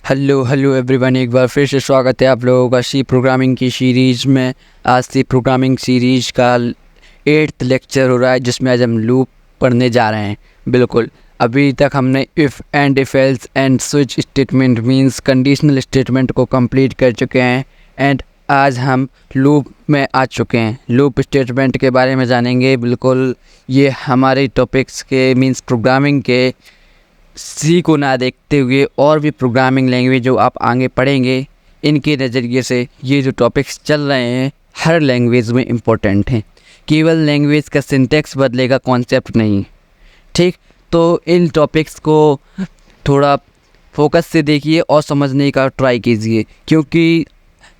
Hello hello everyone, एक बार फिर से स्वागत है आप लोगों का सी प्रोग्रामिंग की सीरीज़ में। आज सी प्रोग्रामिंग सीरीज़ का 8th लेक्चर हो रहा है, जिसमें आज हम लूप पढ़ने जा रहे हैं। बिल्कुल, अभी तक हमने if and if else and switch statement means conditional statement को कंप्लीट कर चुके हैं एंड आज हम लूप में आ चुके हैं। लूप स्टेटमेंट के बारे में जानेंगे। बिल्कुल, ये हमारे टॉपिक्स के मींस प्रोग्रामिंग के सी को ना देखते हुए और भी प्रोग्रामिंग लैंग्वेज जो आप आगे पढ़ेंगे, इनके नज़रिए से ये जो टॉपिक्स चल रहे हैं हर लैंग्वेज में इम्पोर्टेंट हैं। केवल लैंग्वेज का सिंटैक्स बदलेगा, कॉन्सेप्ट नहीं। ठीक, तो इन टॉपिक्स को थोड़ा फोकस से देखिए और समझने का ट्राई कीजिए, क्योंकि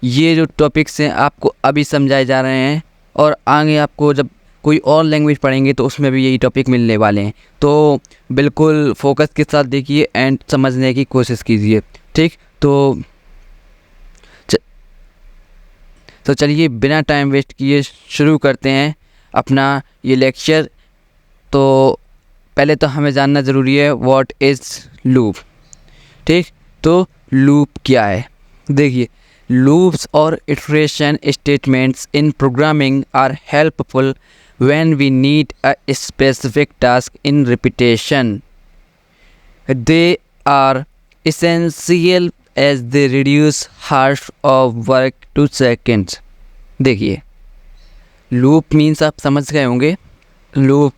ये जो टॉपिक्स हैं आपको अभी समझाए जा रहे हैं और आगे आपको जब कोई और लैंग्वेज पढ़ेंगे तो उसमें भी यही टॉपिक मिलने वाले हैं। तो बिल्कुल फोकस के साथ देखिए एंड समझने की कोशिश कीजिए। ठीक, तो चलिए बिना टाइम वेस्ट किए शुरू करते हैं अपना ये लेक्चर। तो पहले तो हमें जानना ज़रूरी है व्हाट इज़ लूप। ठीक, तो लूप क्या है? देखिए, loops or iteration statements in programming are helpful when we need a specific task in repetition. They are essential as they reduce hours of work to seconds. देखिए, loop means आप समझ गए होंगे। लूप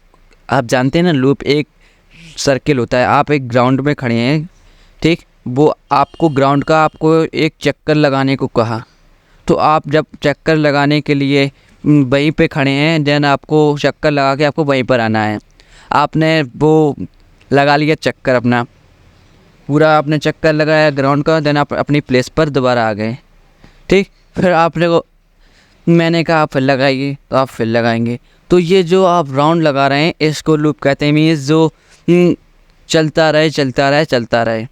आप जानते हैं ना, लूप एक सर्किल होता है। आप एक ग्राउंड में खड़े हैं, ठीक, वो आपको ग्राउंड का आपको एक चक्कर लगाने को कहा, तो आप जब चक्कर लगाने के लिए वहीं पे खड़े हैं, देन आपको चक्कर लगा के आपको वहीं पर आना है। आपने वो लगा लिया चक्कर, अपना पूरा आपने चक्कर लगाया ग्राउंड का, देन आप अपनी प्लेस पर दोबारा आ गए। ठीक, फिर आपने को मैंने कहा आप फिर लगाइए, तो आप फिर लगाएंगे। तो ये जो आप राउंड लगा रहे हैं इसको लूप कहते हैं। मीन्स जो चलता रहे चलता रहे चलता रहे,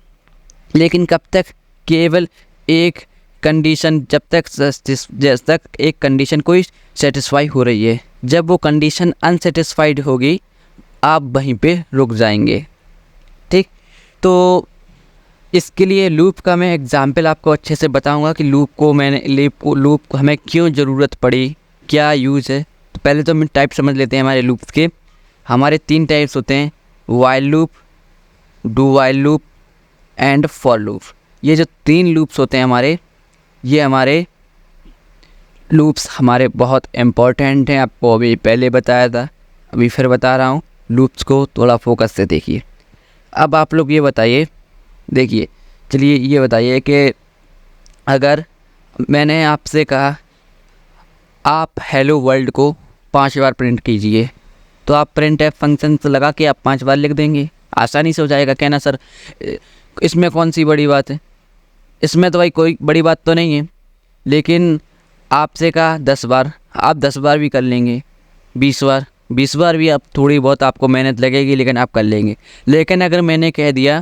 लेकिन कब तक? केवल एक कंडीशन, जब तक एक कंडीशन कोई सेटिस्फाई हो रही है। जब वो कंडीशन अनसेटिस्फाइड होगी आप वहीं पे रुक जाएंगे। ठीक, तो इसके लिए लूप का मैं एग्जांपल आपको अच्छे से बताऊंगा कि लूप को हमें क्यों ज़रूरत पड़ी, क्या यूज़ है। तो पहले तो हम टाइप समझ लेते हैं हमारे लूप्स के। हमारे 3 टाइप्स होते हैं, while loop, do while loop and for loop. ये जो 3 लूप्स होते हैं हमारे, ये हमारे लूप्स हमारे बहुत इम्पोर्टेंट हैं। आपको अभी पहले बताया था, अभी फिर बता रहा हूँ। लूप्स को थोड़ा फोकस से देखिए। अब आप लोग ये बताइए, देखिए, चलिए ये बताइए कि अगर मैंने आपसे कहा आप हेलो वर्ल्ड को 5 बार प्रिंट कीजिए, तो आप प्रिंट एफ फंक्शन से लगा के आप 5 बार लिख देंगे, आसानी से हो जाएगा। कहना सर इसमें कौन सी बड़ी बात है? इसमें तो भाई कोई बड़ी बात तो नहीं है, लेकिन आपसे कहा 10 बार, आप 10 बार भी कर लेंगे, 20 बार भी आप थोड़ी बहुत आपको मेहनत लगेगी, लेकिन आप कर लेंगे। लेकिन अगर मैंने कह दिया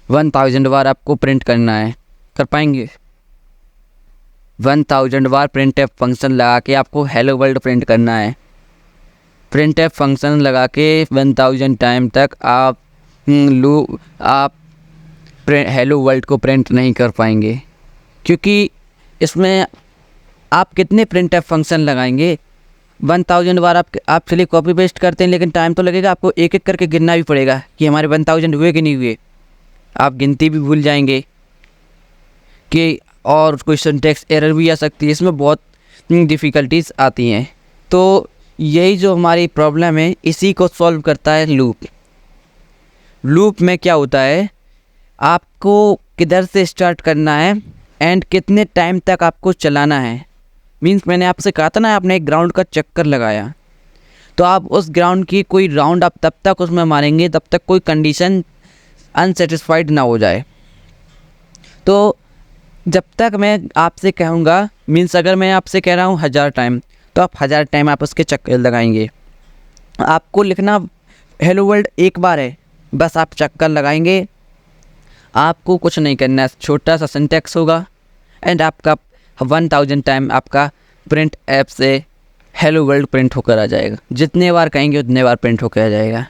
1000 बार आपको प्रिंट करना है, कर पाएंगे? 1000 बार प्रिंट एफ फंक्शन लगा के आपको हेलो वर्ल्ड प्रिंट करना है। प्रिंट एफ फंक्शन लगा के 1000 टाइम तक आप हेलो वर्ल्ड को प्रिंट नहीं कर पाएंगे, क्योंकि इसमें आप कितने प्रिंट एफ फंक्शन लगाएंगे? 1000 बार आप चलिए कॉपी पेस्ट करते हैं, लेकिन टाइम तो लगेगा। आपको एक एक करके गिनना भी पड़ेगा कि हमारे 1000 हुए कि नहीं हुए। आप गिनती भी भूल जाएंगे कि, और कोई सिंटैक्स एरर भी आ सकती है, इसमें बहुत डिफ़िकल्टीज आती हैं। तो यही जो हमारी प्रॉब्लम है, इसी को सॉल्व करता है लूप। लूप में क्या होता है, आपको किधर से स्टार्ट करना है एंड कितने टाइम तक आपको चलाना है। मीन्स मैंने आपसे कहा था ना, आपने एक ग्राउंड का चक्कर लगाया, तो आप उस ग्राउंड की कोई राउंड आप तब तक उसमें मारेंगे तब तक कोई कंडीशन अनसेटिस्फाइड ना हो जाए। तो जब तक मैं आपसे कहूँगा, मीन्स अगर मैं आपसे कह रहा हूँ 1000 टाइम, तो आप 1000 टाइम आप उसके चक्कर लगाएंगे। आपको लिखना हेलो वर्ल्ड एक बार है, बस आप चक्कर लगाएंगे, आपको कुछ नहीं करना है। छोटा सा सिंटैक्स होगा एंड आपका 1000 टाइम आपका प्रिंट ऐप से हेलो वर्ल्ड प्रिंट होकर आ जाएगा। जितने बार कहेंगे उतने बार प्रिंट होकर आ जाएगा।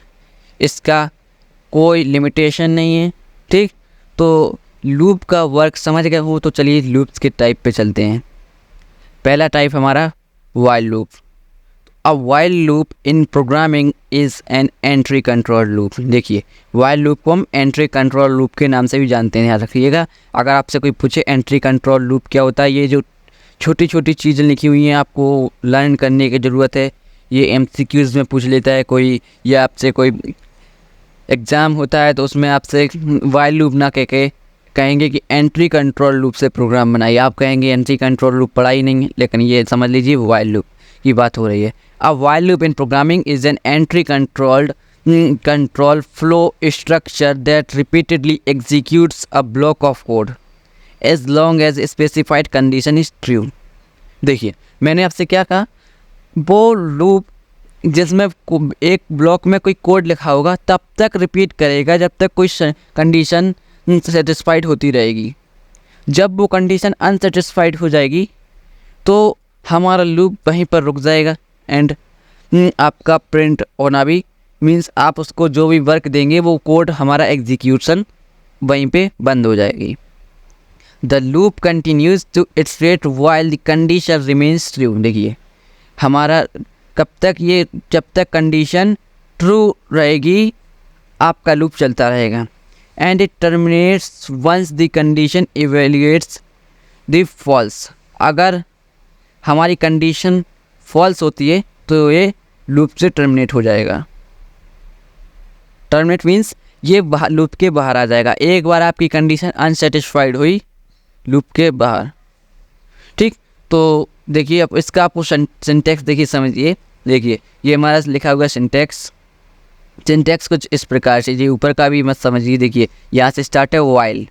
इसका कोई लिमिटेशन नहीं है। ठीक, तो लूप का वर्क समझ गए हो तो चलिए लूप्स के टाइप पे चलते हैं। पहला टाइप हमारा while loop. A while loop in programming is an entry control loop. देखिए वाइल लूप को हम एंट्री कंट्रोल लूप के नाम से भी जानते हैं, याद रखिएगा। अगर आपसे कोई पूछे एंट्री कंट्रोल लूप क्या होता है, ये जो छोटी छोटी चीज़ें लिखी हुई हैं आपको लर्न करने की ज़रूरत है। ये एमसीक्यूज़ में पूछ लेता है कोई, या आपसे कोई एग्ज़ाम होता है तो उसमें आपसे वाइल लूप ना कह के कहेंगे कि एंट्री कंट्रोल लूप से प्रोग्राम बनाइए। आप कहेंगे एंट्री कंट्रोल लूप पढ़ा ही नहीं है, लेकिन ये समझ लीजिए वाइल लूप की बात हो रही है। A while loop in programming is an entry control flow structure that repeatedly executes a block of code as long as specified condition is true. देखिए मैंने आपसे क्या कहा, वो लूप जिसमें एक ब्लॉक में कोई कोड लिखा होगा तब तक रिपीट करेगा जब तक कोई कंडीशन सेटिस्फाइड होती रहेगी। जब वो कंडीशन अनसेटिस्फाइड हो जाएगी तो हमारा लूप वहीं पर रुक जाएगा एंड आपका प्रिंट होना भी मीन्स आप उसको जो भी वर्क देंगे वो कोड हमारा एग्जीक्यूशन वहीं पे बंद हो जाएगी। The loop continues to iterate while the condition remains true. देखिए हमारा कब तक, ये जब तक कंडीशन ट्रू रहेगी आपका लूप चलता रहेगा। And it terminates once the condition evaluates the false. अगर हमारी कंडीशन फॉल्स होती है तो ये लूप से टर्मिनेट हो जाएगा। टर्मिनेट मीन्स ये लूप के बाहर आ जाएगा। एक बार आपकी कंडीशन अनसेटिस्फाइड हुई लूप के बाहर, ठीक। तो देखिए अब इसका आपको सिंटैक्स देखिए समझिए। देखिए ये हमारा लिखा हुआ सिंटैक्स कुछ इस प्रकार से, ये ऊपर का भी मत समझिए। देखिए यहाँ से स्टार्ट है वाइल,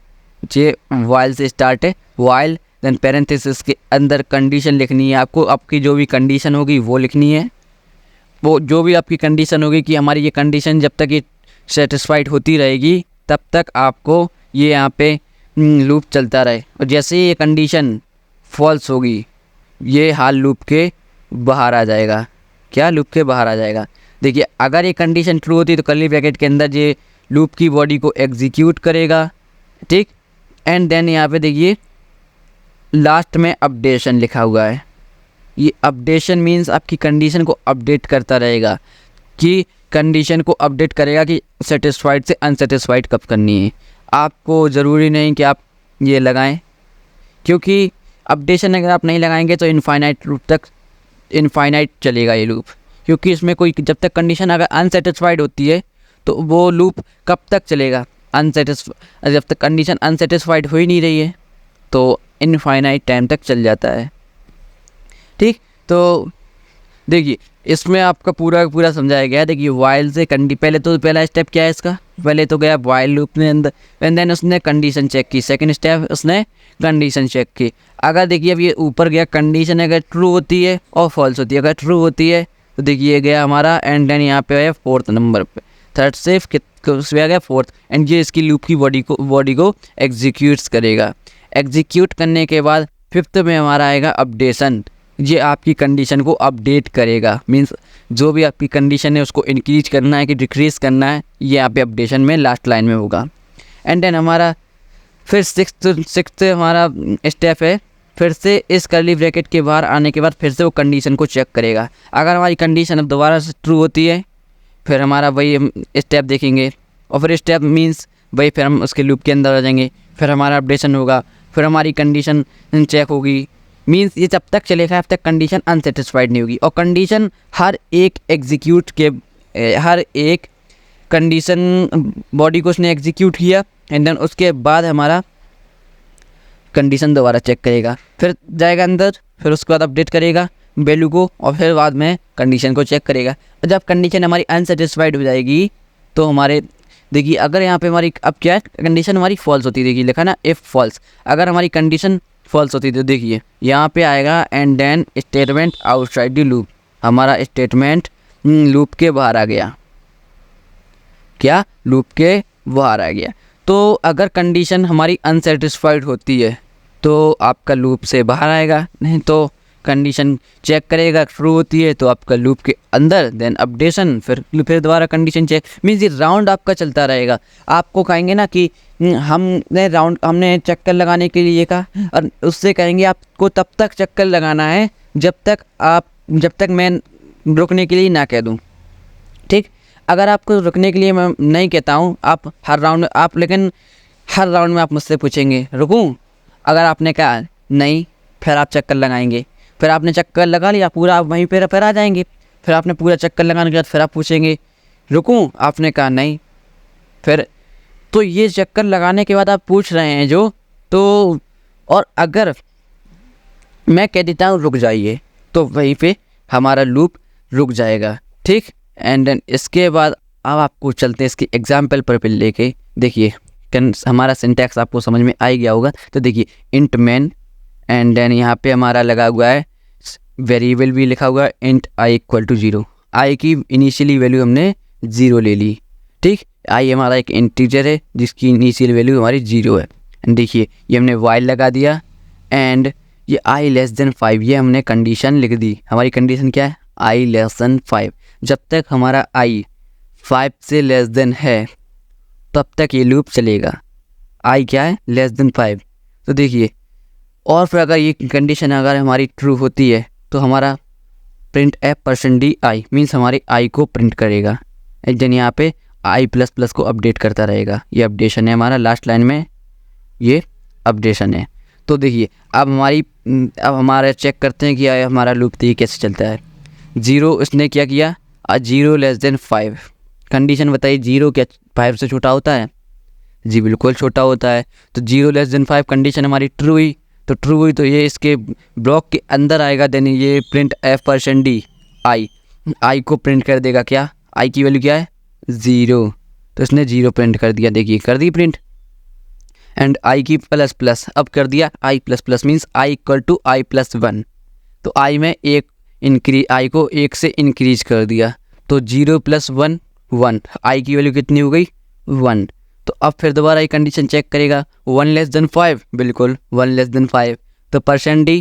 ये वाइल से स्टार्ट है, वाइल देन पैरेंथेसिस के अंदर कंडीशन लिखनी है आपको। आपकी जो भी कंडीशन होगी वो लिखनी है। वो जो भी आपकी कंडीशन होगी कि हमारी ये कंडीशन जब तक ये सेटिस्फाइड होती रहेगी तब तक आपको ये यहाँ पे लूप चलता रहे। और जैसे ही ये कंडीशन फॉल्स होगी ये हाल लूप के बाहर आ जाएगा। क्या? लूप के बाहर आ जाएगा। देखिए अगर ये कंडीशन ट्रू होती है तो कर्ली ब्रैकेट के अंदर ये लूप की बॉडी को एग्जीक्यूट करेगा, ठीक। एंड देन यहाँ पे देखिए लास्ट में अपडेशन लिखा हुआ है। ये अपडेशन मीन्स आपकी कंडीशन को अपडेट करता रहेगा, कि कंडीशन को अपडेट करेगा कि सेटिस्फाइड से अनसेटिस्फाइड कब करनी है। आपको ज़रूरी नहीं कि आप ये लगाएं, क्योंकि अपडेशन अगर आप नहीं लगाएंगे तो इनफाइनाइट लूप तक इनफाइनाइट चलेगा ये लूप। क्योंकि इसमें कोई जब तक कंडीशन अगर अनसेटिस्फाइड होती है तो वो लूप कब तक चलेगा, जब तक कंडीशन अनसेटिस्फाइड हो ही नहीं रही है तो इनफाइनाइट टाइम तक चल जाता है, ठीक। तो देखिए इसमें आपका पूरा समझाया गया है। देखिए वाइल से पहला स्टेप क्या है इसका, पहले तो गया वाइल लूप में अंदर, एंड देन उसने कंडीशन चेक की। सेकंड स्टेप उसने कंडीशन चेक की। अगर देखिए अब ये ऊपर गया, कंडीशन अगर ट्रू होती है और फॉल्स होती है। अगर ट्रू होती है तो देखिए ये गया हमारा, एंड देन यहाँ पे आया फोर्थ नंबर पे, थर्ड से उसमें आ गया फोर्थ, एंड ये इसकी लूप की बॉडी को एग्जीक्यूट्स करेगा। एग्जीक्यूट करने के बाद फिफ्थ में हमारा आएगा अपडेशन। ये आपकी कंडीशन को अपडेट करेगा, मीन्स जो भी आपकी कंडीशन है उसको इंक्रीज करना है कि डिक्रीज करना है, ये यहाँ पे अपडेशन में लास्ट लाइन में होगा। एंड देन हमारा फिर सिक्स्थ हमारा स्टेप है, फिर से इस कर्ली ब्रैकेट के बाहर आने के बाद फिर से वो कंडीशन को चेक करेगा। अगर हमारी कंडीशन अब दोबारा से ट्रू होती है फिर हमारा वही स्टेप देखेंगे, और फिर स्टेप मीन्स वही फिर हम उसके लूप के अंदर आ जाएंगे। फिर हमारा अपडेशन होगा, फिर हमारी कंडीशन चेक होगी, मीन्स ये जब तक चलेगा जब तक कंडीशन अनसेटिस्फाइड नहीं होगी। और कंडीशन हर एक कंडीशन बॉडी को उसने एग्जीक्यूट किया, एंड देन उसके बाद हमारा कंडीशन दोबारा चेक करेगा, फिर जाएगा अंदर, फिर उसके बाद अपडेट करेगा वैल्यू को, और फिर बाद में कंडीशन को चेक करेगा। और जब कंडीशन हमारी अनसेटिस्फाइड हो जाएगी तो हमारे देखिए अगर यहाँ पे हमारी अब क्या है, कंडीशन हमारी फॉल्स होती है। देखिए लिखा ना इफ़ फॉल्स, अगर हमारी कंडीशन फॉल्स होती है तो देखिए यहाँ पे आएगा and then statement outside the loop. हमारा स्टेटमेंट लूप के बाहर आ गया। क्या? लूप के बाहर आ गया। तो अगर कंडीशन हमारी अनसेटिस्फाइड होती है तो आपका लूप से बाहर आएगा, नहीं तो कंडीशन चेक करेगा, ट्रू होती है तो आपका लूप के अंदर, देन अपडेशन, फिर दोबारा कंडीशन चेक। मीन्स ये राउंड आपका चलता रहेगा। आपको कहेंगे ना कि हमने चक्कर लगाने के लिए कहा, और उससे कहेंगे आपको तब तक चक्कर लगाना है जब तक मैं रुकने के लिए ना कह दूँ। ठीक, अगर आपको रुकने के लिए मैं नहीं कहता हूँ, आप हर राउंड में आप मुझसे पूछेंगे रुकूं, अगर आपने कहा नहीं, फिर आप चक्कर लगाएंगे, फिर आपने चक्कर लगा लिया पूरा, आप वहीं पर फिर आ जाएंगे। फिर आपने पूरा चक्कर लगाने के बाद फिर आप पूछेंगे रुकूं, आपने कहा नहीं, फिर तो ये चक्कर लगाने के बाद आप पूछ रहे हैं जो, तो और अगर मैं कह देता हूँ रुक जाइए तो वहीं पे हमारा लूप रुक जाएगा। ठीक, एंड देन इसके बाद अब आपको चलते हैं इसके एग्जाम्पल पर लेके। देखिए हमारा सिंटैक्स आपको समझ में आ गया होगा। तो देखिए इंट मैन, एंड देन यहाँ पे हमारा लगा हुआ है वेरिएबल भी लिखा हुआ है इंट आई इक्वल टू 0। आई की इनिशियली वैल्यू हमने 0 ले ली। ठीक, आई हमारा एक इंटीजर है जिसकी इनिशियल वैल्यू हमारी 0 है। एंड देखिए ये हमने वाइल लगा दिया, एंड ये आई लेस देन 5 ये हमने कंडीशन लिख दी। हमारी कंडीशन क्या है, आई लेस देन 5। जब तक हमारा आई 5 से लेस देन है तब तक ये लूप चलेगा। आई क्या है, लेस देन 5। तो देखिए, और फिर अगर ये कंडीशन अगर हमारी ट्रू होती है तो हमारा प्रिंट %di मीन्स हमारी आई को प्रिंट करेगा। देन यहाँ पे आई प्लस प्लस को अपडेट करता रहेगा। ये अपडेशन है हमारा, लास्ट लाइन में ये अपडेशन है। तो देखिए अब हमारा चेक करते हैं कि हमारा लूप देखिए कैसे चलता है। 0 इसने क्या किया, 0 लेस देन 5। कंडीशन बताइए 0 क्या 5 से छोटा होता है? जी बिल्कुल छोटा होता है। तो 0 लेस देन 5 कंडीशन हमारी ट्रू हुई, तो ट्रू हुई तो ये इसके ब्लॉक के अंदर आएगा। देन ये प्रिंट %d आई को प्रिंट कर देगा। क्या, आई की वैल्यू क्या है, 0, तो इसने 0 प्रिंट कर दिया। देखिए कर दी प्रिंट। एंड आई की प्लस प्लस अब कर दिया i plus plus means i equal to i plus 1। तो आई में आई को 1 से इंक्रीज कर दिया, तो 0 + 1 1। आई की वैल्यू कितनी हो गई, 1। तो अब फिर दोबारा ये कंडीशन चेक करेगा 1 लेस देन 5, बिल्कुल 1 लेस देन 5। तो %d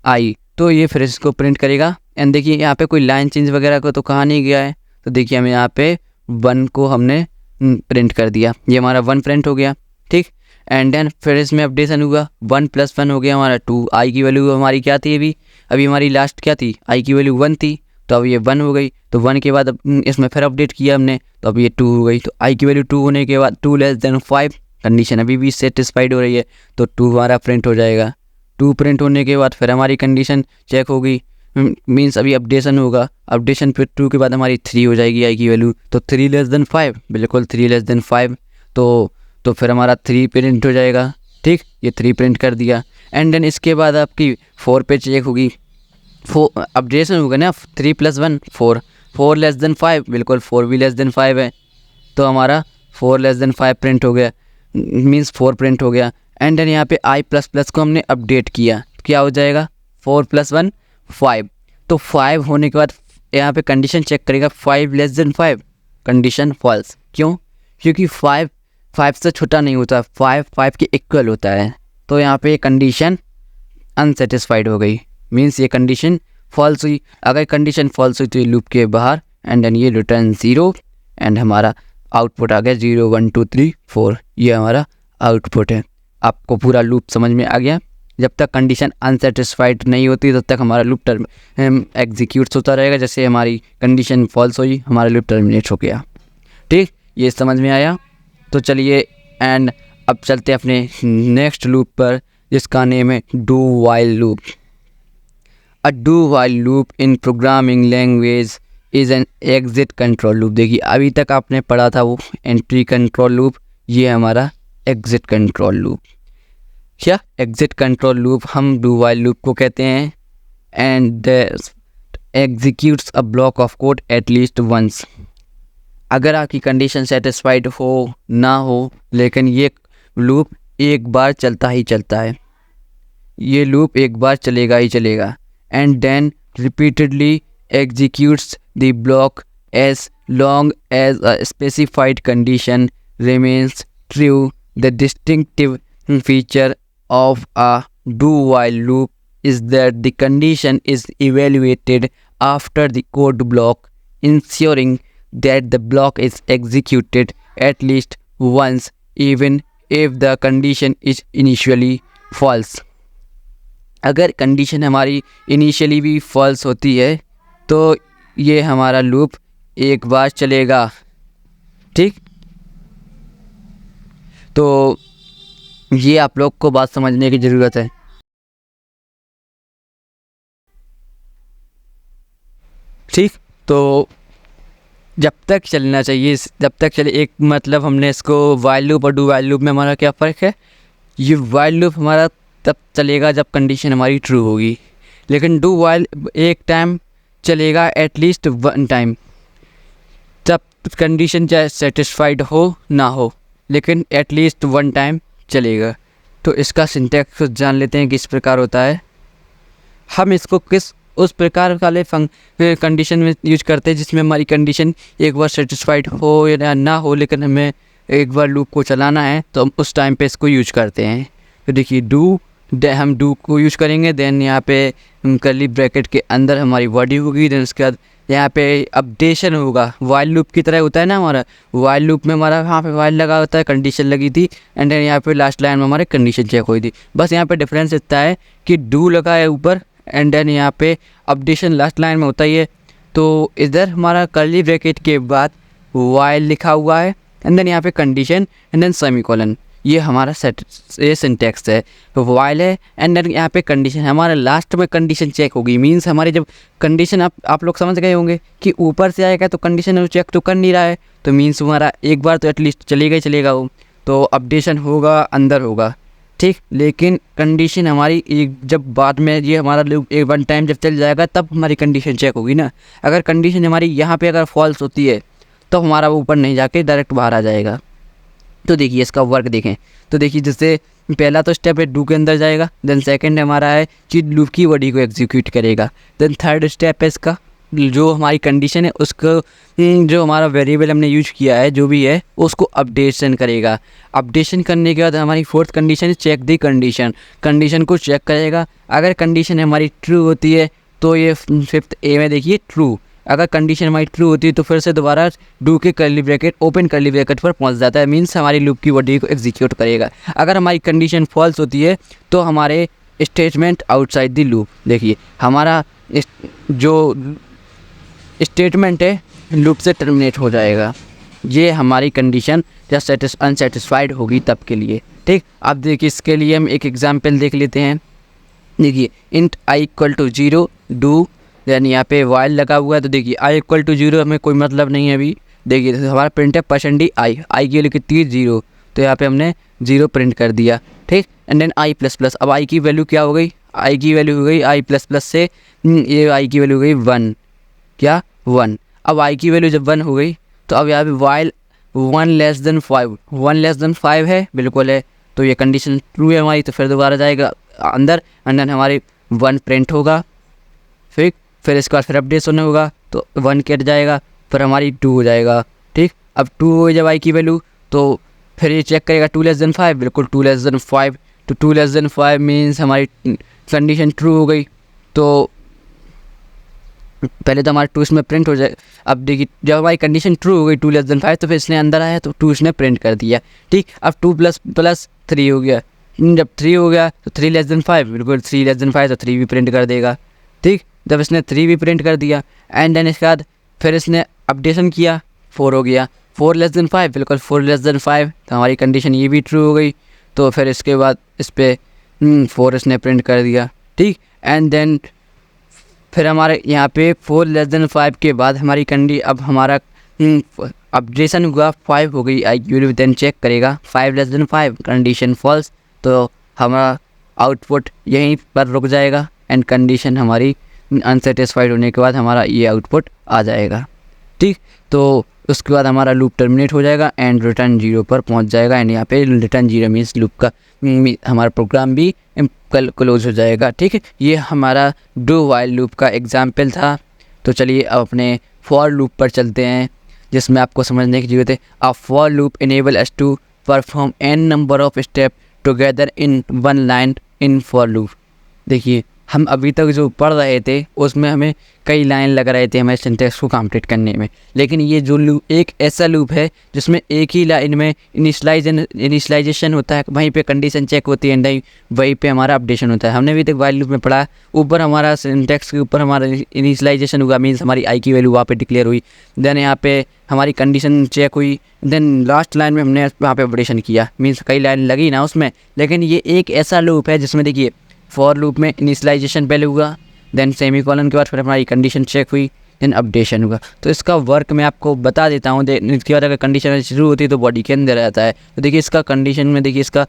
आई, तो ये फिर इसको प्रिंट करेगा। एंड देखिए यहाँ पे कोई लाइन चेंज वगैरह को तो कहा नहीं गया है। तो देखिए हमें यहाँ पे 1 को हमने प्रिंट कर दिया, ये हमारा 1 प्रिंट हो गया। ठीक, एंड देन फिर इसमें अपडेशन हुआ, 1 + 1 हो गया हमारा 2। आई की वैल्यू हमारी क्या थी, अभी हमारी लास्ट क्या थी, आई की वैल्यू 1 थी, तो अब ये 1 हो गई। तो 1 के बाद इसमें फिर अपडेट किया हमने, तो अब ये 2 हो गई। तो आई की वैल्यू 2 होने के बाद 2 लेस देन 5 कंडीशन अभी भी सेटिस्फाइड हो रही है, तो 2 हमारा प्रिंट हो जाएगा। 2 प्रिंट होने के बाद फिर हमारी कंडीशन चेक होगी, मीन्स अभी अपडेशन होगा। अपडेशन फिर 2 के बाद हमारी 3 हो जाएगी आई की वैल्यू, तो 3 लेस देन 5, बिल्कुल 3 लेस देन 5। तो फिर हमारा 3 प्रिंट हो जाएगा। ठीक, ये 3 प्रिंट कर दिया। एंड देन इसके बाद आपकी 4 पे चेक होगी, अपडेशन होगा ना, 3 + 1 4, 4 लेस देन 5, बिल्कुल 4 भी लेस देन 5 है, तो हमारा 4 लेस देन 5 प्रिंट हो गया, मीन्स 4 प्रिंट हो गया। एंड देन यहाँ पे आई प्लस प्लस को हमने अपडेट किया, क्या हो जाएगा 4 + 1 5। तो 5 होने के बाद यहाँ पे कंडीशन चेक करेगा 5 लेस देन 5, कंडीशन फॉल्स। क्यों, क्योंकि 5 से छोटा नहीं होता, 5 के इक्वल होता है। तो यहाँ पे कंडीशन अनसेटिस्फाइड हो गई, मीन्स ये कंडीशन फॉल्स हुई। अगर कंडीशन फॉल्स हुई तो ये लूप के बाहर, एंड देन ये रिटर्न 0, एंड हमारा आउटपुट आ गया 0 1 2 3 4, ये हमारा आउटपुट है। आपको पूरा लूप समझ में आ गया। जब तक कंडीशन अनसेटिस्फाइड नहीं होती तब तक हमारा लूप एग्जीक्यूट्स होता रहेगा। जैसे हमारी कंडीशन फॉल्स हुई, हमारा लूप टर्मिनेट हो गया। ठीक, ये समझ में आया। तो चलिए एंड अब चलते हैं अपने नेक्स्ट लूप पर, जिसका नेम है do while loop. A do while loop in programming language is an exit control loop. देखिए अभी तक आपने पढ़ा था वो एंट्री कंट्रोल लूप, ये हमारा एग्जिट कंट्रोल लूप। क्या, एग्जिट कंट्रोल लूप हम डू वाइल लूप को कहते हैं। And executes a block of code at least once. अगर आपकी कंडीशन सेटिस्फाइड हो ना हो, लेकिन ये लूप एक बार चलता ही चलता है, ये लूप एक बार चलेगा ही चलेगा। And then repeatedly executes the block as long as a specified condition remains true. The distinctive feature of a do while loop is that the condition is evaluated after the code block, ensuring that the block is executed at least once even if the condition is initially false. अगर condition हमारी initially भी false होती है तो ये हमारा loop एक बार चलेगा, ठीक। तो ये आप लोग को बात समझने की ज़रूरत है। ठीक, तो जब तक चलना चाहिए, जब तक चले, एक मतलब हमने इसको वाइल लूप और डू वाइल लूप में हमारा क्या फ़र्क है। ये वाइल लूप हमारा तब चलेगा जब कंडीशन हमारी ट्रू होगी, लेकिन डू वाइल एक टाइम चलेगा एटलीस्ट वन टाइम, जब कंडीशन चाहे सेटिस्फाइड हो ना हो, लेकिन एटलीस्ट वन टाइम चलेगा। तो इसका सिंटैक्स जान लेते हैं किस प्रकार होता है। हम इसको उस प्रकार वाले कंडीशन में यूज करते हैं जिसमें हमारी कंडीशन एक बार सेटिस्फाइड हो या ना हो, लेकिन हमें एक बार लूप को चलाना है, तो हम उस टाइम पे इसको यूज करते हैं। तो देखिए हम डू को यूज करेंगे, देन यहाँ पे कर्ली ब्रैकेट के अंदर हमारी बॉडी होगी, देन उसके बाद यहाँ पे अपडेशन होगा। वाइल लूप की तरह होता है ना हमारा, वाइल लूप में हमारा यहाँ पे वाइल लगा होता है, कंडीशन लगी थी, एंड देन यहाँ पे लास्ट लाइन में हमारे कंडीशन चेक हुई थी। बस यहाँ पे डिफरेंस इतना है कि डू लगा है ऊपर, एंड देन यहाँ पे अपडेशन लास्ट लाइन में होता ही है। तो इधर हमारा कर्ली ब्रैकेट के बाद वाइल लिखा हुआ है, एंड देन यहाँ पे कंडीशन, एंड देन सेमीकोलन। ये हमारा ये सिंटैक्स है। तो वाइल है, एंड देन यहाँ पे कंडीशन, हमारा लास्ट में कंडीशन चेक होगी। मीन्स हमारे जब कंडीशन आप लोग समझ गए होंगे कि ऊपर से आएगा तो कंडीशन चेक तो कर नहीं रहा है, तो मीन्स हमारा एक बार तो एटलीस्ट चलेगा ही चलेगा वो, तो अपडेशन होगा अंदर होगा, ठीक। लेकिन कंडीशन हमारी एक जब बाद में ये हमारा लूप एक वन टाइम जब चल जाएगा तब हमारी कंडीशन चेक होगी ना। अगर कंडीशन हमारी यहाँ पे अगर फॉल्स होती है तो हमारा वो ऊपर नहीं जाके डायरेक्ट बाहर आ जाएगा। तो देखिए इसका वर्क देखें, तो देखिए जैसे पहला तो स्टेप है डू के अंदर जाएगा, देन सेकंड हमारा है कि लूप की बॉडी को एग्जीक्यूट करेगा, देन थर्ड स्टेप है इसका जो हमारी कंडीशन है उसको जो हमारा वेरिएबल हमने यूज किया है जो भी है उसको अपडेशन करेगा। अपडेशन करने के बाद हमारी फोर्थ कंडीशन है चेक दी कंडीशन, कंडीशन को चेक करेगा। अगर कंडीशन हमारी ट्रू होती है तो ये फिफ्थ ए में देखिए ट्रू, अगर कंडीशन हमारी ट्रू होती है तो फिर से दोबारा डू के curly bracket open curly bracket पर पहुंच जाता है, मीन्स हमारी लूप की बॉडी को एग्जीक्यूट करेगा। अगर हमारी कंडीशन फॉल्स होती है तो हमारे स्टेटमेंट आउटसाइड द लूप, देखिए हमारा जो स्टेटमेंट है लूप से टर्मिनेट हो जाएगा। ये हमारी कंडीशन जब अनसेटिस्फाइड होगी तब के लिए, ठीक। अब देखिए इसके लिए हम एक एग्जांपल देख लेते हैं। देखिए int I equal to 0 do, then यहाँ पे वाइल लगा हुआ है, तो देखिए आई इक्वल टू 0 हमें कोई मतलब नहीं है अभी। देखिए तो हमारा प्रिंट है %d आई की वैल्यू कितनी है 0, तो यहाँ पे हमने 0 प्रिंट कर दिया, ठीक। And then I plus plus, अब आई की वैल्यू क्या हो गई, आई की वैल्यू हो गई आई प्लस प्लस से ये आई की वैल्यू हो गई 1, क्या 1। अब आई की वैल्यू जब 1 हो गई तो अब यहाँ पे वाइल 1 लेस देन 5 है, बिल्कुल है, तो ये कंडीशन ट्रू है हमारी, तो फिर दोबारा जाएगा अंदर, एंड देन हमारी 1 प्रिंट होगा, फिर इसके बाद फिर अपडेशन होगा तो 1 कट जाएगा, फिर हमारी 2 हो जाएगा, ठीक। अब 2 हो जब आई की वैल्यू तो फिर ये चेक करेगा 2 लेस देन 5, बिल्कुल 2 लेस देन 5, तो 2 लेस देन 5 मीन्स हमारी कंडीशन ट्रू हो गई। तो पहले तो हमारा 2 इसमें प्रिंट हो जाए। अब देखिए जब हमारी कंडीशन ट्रू हो गई 2 लेस देन 5, तो फिर इसने अंदर आया तो 2 इसने प्रिंट कर दिया, ठीक। अब 2 प्लस 3 हो गया, जब 3 हो गया तो 3 लेस देन 5, बिल्कुल 3 लेस देन 5 तो 3 भी प्रिंट कर देगा, ठीक। जब इसने 3 भी प्रिंट कर दिया एंड देन इसके बाद फिर इसने अपडेशन किया 4 हो गया, 4 लेस देन 5, बिल्कुल 4 लेस देन 5, तो हमारी कंडीशन ये भी ट्रू हो गई। तो फिर इसके बाद इस पर 4 इसने प्रिंट कर दिया, ठीक। एंड देन फिर हमारे यहाँ पे 4 लेस देन 5 के बाद हमारी अब हमारा अपडेशन हुआ 5 हो गई आई की, देन चेक करेगा 5 लेस देन 5, कंडीशन फॉल्स, तो हमारा आउटपुट यहीं पर रुक जाएगा एंड कंडीशन हमारी अनसेटिस्फाइड होने के बाद हमारा ये आउटपुट आ जाएगा, ठीक। तो उसके बाद हमारा लूप टर्मिनेट हो जाएगा एंड रिटर्न 0 पर पहुंच जाएगा, एंड यहाँ पे रिटर्न 0 मीन्स लूप का हमारा प्रोग्राम भी क्लोज हो जाएगा, ठीक है। ये हमारा डू वाइल लूप का एग्जाम्पल था। तो चलिए अब अपने फॉर लूप पर चलते हैं जिसमें आपको समझने की जरूरत है। A for loop enable us to perform n number of step together in one line in for loop. देखिए हम अभी तक जो पढ़ रहे थे उसमें हमें कई लाइन लग रहे थे हमें सिंटैक्स को कंप्लीट करने में, लेकिन ये जो लूप एक ऐसा लूप है जिसमें एक ही लाइन में इनिशियलाइजेशन होता है, वहीं पे कंडीशन चेक होती है, नहीं वहीं पे हमारा अपडेशन होता है। हमने अभी तक वाइल लूप में पढ़ा, ऊपर हमारा सिंटैक्स के ऊपर हमारा इनिशियलाइजेशन हुआ, मीन्स हमारी आई की वैल्यू वहाँ पे डिक्लेयर हुई, देन यहाँ पे हमारी कंडीशन चेक हुई, देन लास्ट लाइन में हमने वहाँ पे अपडेशन किया, मीन्स कई लाइन लगी ना उसमें। लेकिन ये एक ऐसा लूप है जिसमें देखिए फॉर लूप में इनिशियलाइजेशन पहले हुआ, देन सेमीकोलन के बाद फिर हमारी कंडीशन चेक हुई, देन अपडेशन हुआ। तो इसका वर्क मैं आपको बता देता हूँ। इसके बाद अगर कंडीशन शुरू होती है तो बॉडी के अंदर रहता है। तो देखिए इसका कंडीशन में देखिए इसका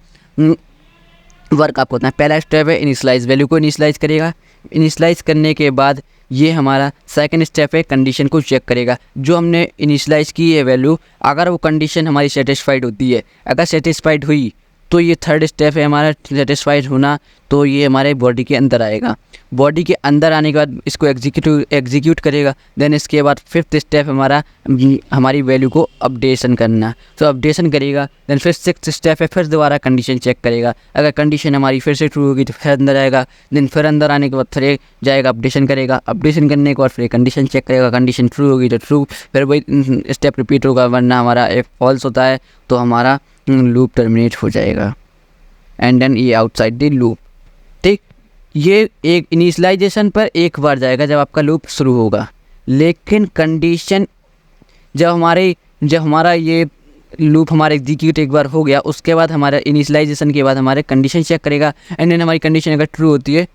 वर्क आपको होता है। पहला स्टेप है इनिशियलाइज, वैल्यू को इनिशियलाइज करेगा। इनिशियलाइज करने के बाद ये हमारा सेकंड स्टेप है कंडीशन को चेक करेगा। जो हमने इनिशियलाइज की है वैल्यू, अगर वो कंडीशन हमारी सेटिस्फाइड होती है, अगर सेटिस्फाइड हुई तो ये थर्ड स्टेप है हमारा सेटिस्फाइड होना, तो ये हमारे बॉडी के अंदर आएगा। बॉडी के अंदर आने के बाद इसको एग्जीक्यूट करेगा। देन इसके बाद फिफ्थ स्टेप हमारा हमारी वैल्यू को अपडेशन करना, तो अपडेशन करेगा। देन फिर सिक्स्थ स्टेप है फिर दोबारा कंडीशन चेक करेगा। अगर कंडीशन हमारी फिर से ट्रू होगी तो फिर अंदर आएगा। देन फिर अंदर आने के बाद फिर जाएगा अपडेशन करेगा। अपडेशन करने के बाद फिर कंडीशन चेक करेगा, कंडीशन ट्रू होगी तो ट्रू, फिर वही स्टेप रिपीट होगा, वरना हमारा एक फॉल्स होता है तो हमारा लूप टर्मिनेट हो जाएगा। एंड देन ये आउटसाइड द लूप। ठीक, ये एक इनिशियलाइजेशन पर एक बार जाएगा जब आपका लूप शुरू होगा, लेकिन कंडीशन जब हमारा ये लूप हमारा एग्जीक्यूट एक बार हो गया, उसके बाद हमारा इनिशियलाइजेशन के बाद हमारे कंडीशन चेक करेगा। एंड देन हमारी कंडीशन अगर ट्रू होती है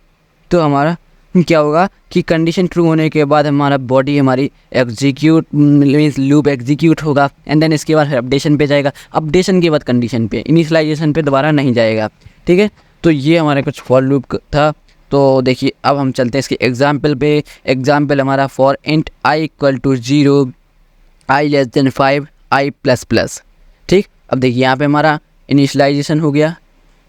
तो हमारा क्या होगा कि कंडीशन ट्रू होने के बाद हमारा बॉडी हमारी एग्जीक्यूट मीन्स लूप एग्जीक्यूट होगा। एंड देन इसके बाद अपडेशन पे जाएगा। अपडेशन के बाद कंडीशन पे, इनिशियलाइजेशन पे दोबारा नहीं जाएगा। ठीक है, तो ये हमारा कुछ फॉर लूप था। तो देखिए अब हम चलते हैं इसके एग्जाम्पल पे। एग्जाम्पल हमारा for int I equal to 0, I less than 5, I plus plus. ठीक, अब देखिए यहाँ पे हमारा इनिशियलाइजेशन हो गया,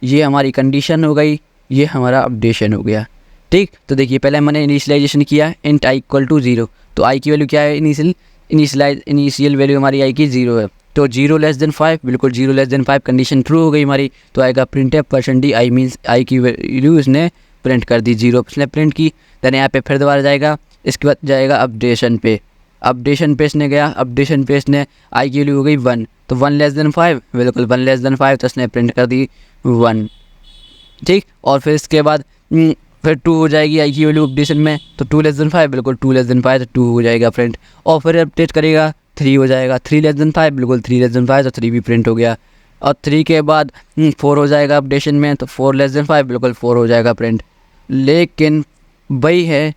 ये हमारी कंडीशन हो गई, ये हमारा अपडेशन हो गया। ठीक, तो देखिए पहले मैंने इनिशियलाइजेशन किया इंट आई इक्वल टू 0, तो आई की वैल्यू क्या है, इनिशियल वैल्यू हमारी आई की 0 है, तो 0 लेस देन 5, बिल्कुल 0 लेस देन 5 कंडीशन ट्रू हो गई हमारी, तो आएगा printf %d I means I की वैल्यू इसने प्रिंट कर दी 0 इसने प्रिंट की। देन यहाँ पे फिर दोबारा जाएगा, इसके बाद जाएगा अपडेशन पे। अपडेशन पे इसने गया, अपडेशन पे इसने आई की वैल्यू हो गई 1, तो 1 लेस देन 5, बिल्कुल 1 लेस देन 5, तो इसने प्रिंट कर दी 1। ठीक, और फिर इसके बाद फिर 2 हो जाएगी आई की वैल्यू अपडेशन में, तो 2 लेस देन 5, बिल्कुल 2 लेस देन 5, तो 2 हो जाएगा प्रिंट। और फिर अपडेट करेगा, 3 हो जाएगा, 3 लेस देन 5, बिल्कुल 3 लेस देन 5, तो 3 भी प्रिंट हो गया। और 3 के बाद 4 हो जाएगा अपडेशन में, तो 4 लेस देन 5, बिल्कुल 4 हो जाएगा प्रिंट। लेकिन वही है,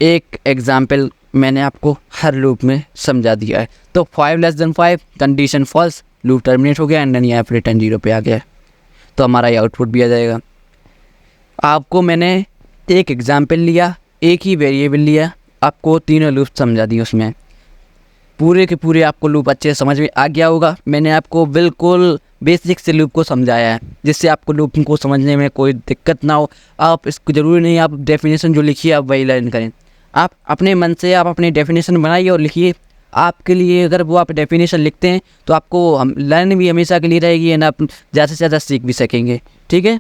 एक एग्जाम्पल मैंने आपको हर लूप में समझा दिया है। तो 5 less than 5 condition false, loop terminate हो गया, एंड देन यहाँ पर रिटर्न 0 पे आ गया, तो हमारा ये आउटपुट भी आ जाएगा। आपको मैंने एक एग्जाम्पल लिया, एक ही वेरिएबल लिया, आपको तीनों लूप समझा दी, उसमें पूरे के पूरे आपको लूप अच्छे से समझ में आ गया होगा। मैंने आपको बिल्कुल बेसिक से लूप को समझाया है, जिससे आपको लूप को समझने में कोई दिक्कत ना हो। आप इसको ज़रूरी नहीं आप डेफिनेशन जो लिखिए आप वही लर्न करें, आप अपने मन से आप अपनी डेफिनेशन बनाइए और लिखिए। आपके लिए अगर वो आप डेफिनेशन लिखते हैं तो आपको हम लर्न भी हमेशा के लिए रहेगी, एंड आप ज़्यादा से ज़्यादा सीख भी सकेंगे। ठीक है,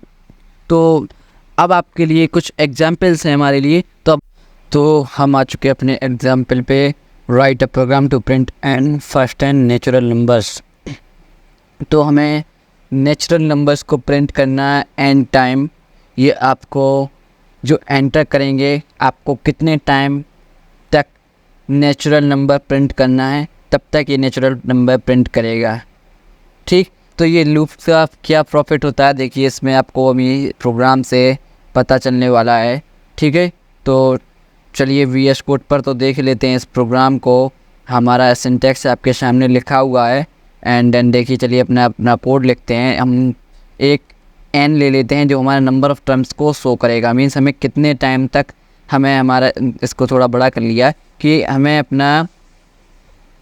तो अब आपके लिए कुछ एग्जाम्पल्स हैं हमारे लिए। तो हम आ चुके हैं अपने एग्जाम्पल पे। Write a program to print and first and natural numbers. तो हमें नेचुरल नंबर्स को प्रिंट करना है एंड टाइम। ये आपको जो एंटर करेंगे, आपको कितने टाइम तक नेचुरल नंबर प्रिंट करना है, तब तक ये नेचुरल नंबर प्रिंट करेगा। ठीक, तो ये लूप का क्या प्रॉफिट होता है, देखिए इसमें आपको अभी प्रोग्राम से पता चलने वाला है। ठीक है, तो चलिए VS कोड पर तो देख लेते हैं इस प्रोग्राम को। हमारा सिंटैक्स आपके सामने लिखा हुआ है, एंड देन देखिए चलिए अपना कोड लिखते हैं। हम एक n ले लेते हैं जो हमारा नंबर ऑफ़ टर्म्स को शो करेगा, मीन्स हमें कितने टाइम तक हमें हमारा, इसको थोड़ा बड़ा कर लिया कि हमें अपना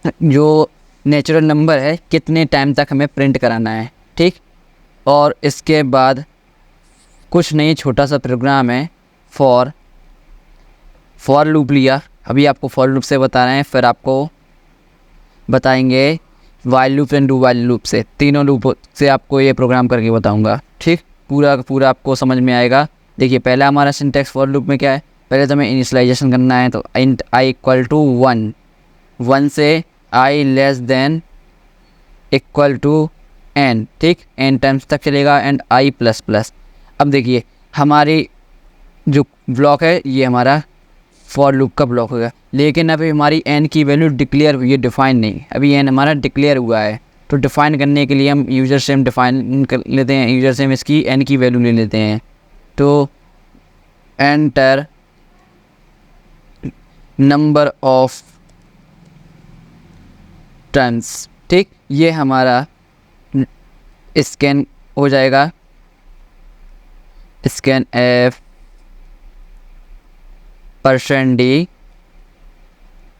जो नेचुरल नंबर है कितने टाइम तक हमें प्रिंट कराना है। ठीक, और इसके बाद कुछ नहीं, छोटा सा प्रोग्राम है फॉर लूप लिया। अभी आपको फॉर लूप से बता रहे हैं, फिर आपको बताएंगे while loop and do while loop से। तीनों लूप से आपको ये प्रोग्राम करके बताऊंगा। ठीक, पूरा आपको समझ में आएगा देखिए पहला हमारा सिंटैक्स फॉर लूप में क्या है, पहले तो हमें इनिशियलाइजेशन करना है, तो इंट आई इक्वल टू 1, 1 से i less than equal to n, ठीक, एन टाइम्स तक चलेगा एंड आई प्लस प्लस। अब देखिए हमारी जो ब्लॉक है ये हमारा फॉर लूप का ब्लॉक होगा, लेकिन अभी हमारी एन की वैल्यू डिक्लेयर हुई है, डिफाइन नहीं, अभी एन हमारा डिक्लेयर हुआ है। तो डिफाइन करने के लिए हम यूज़र से हम डिफाइन कर लेते हैं, यूज़र से हम इसकी एन की वैल्यू ले लेते हैं। तो एंटर नंबर ऑफ टर्न्स, ठीक, ये हमारा स्कैन हो जाएगा, स्कैन एफ %d,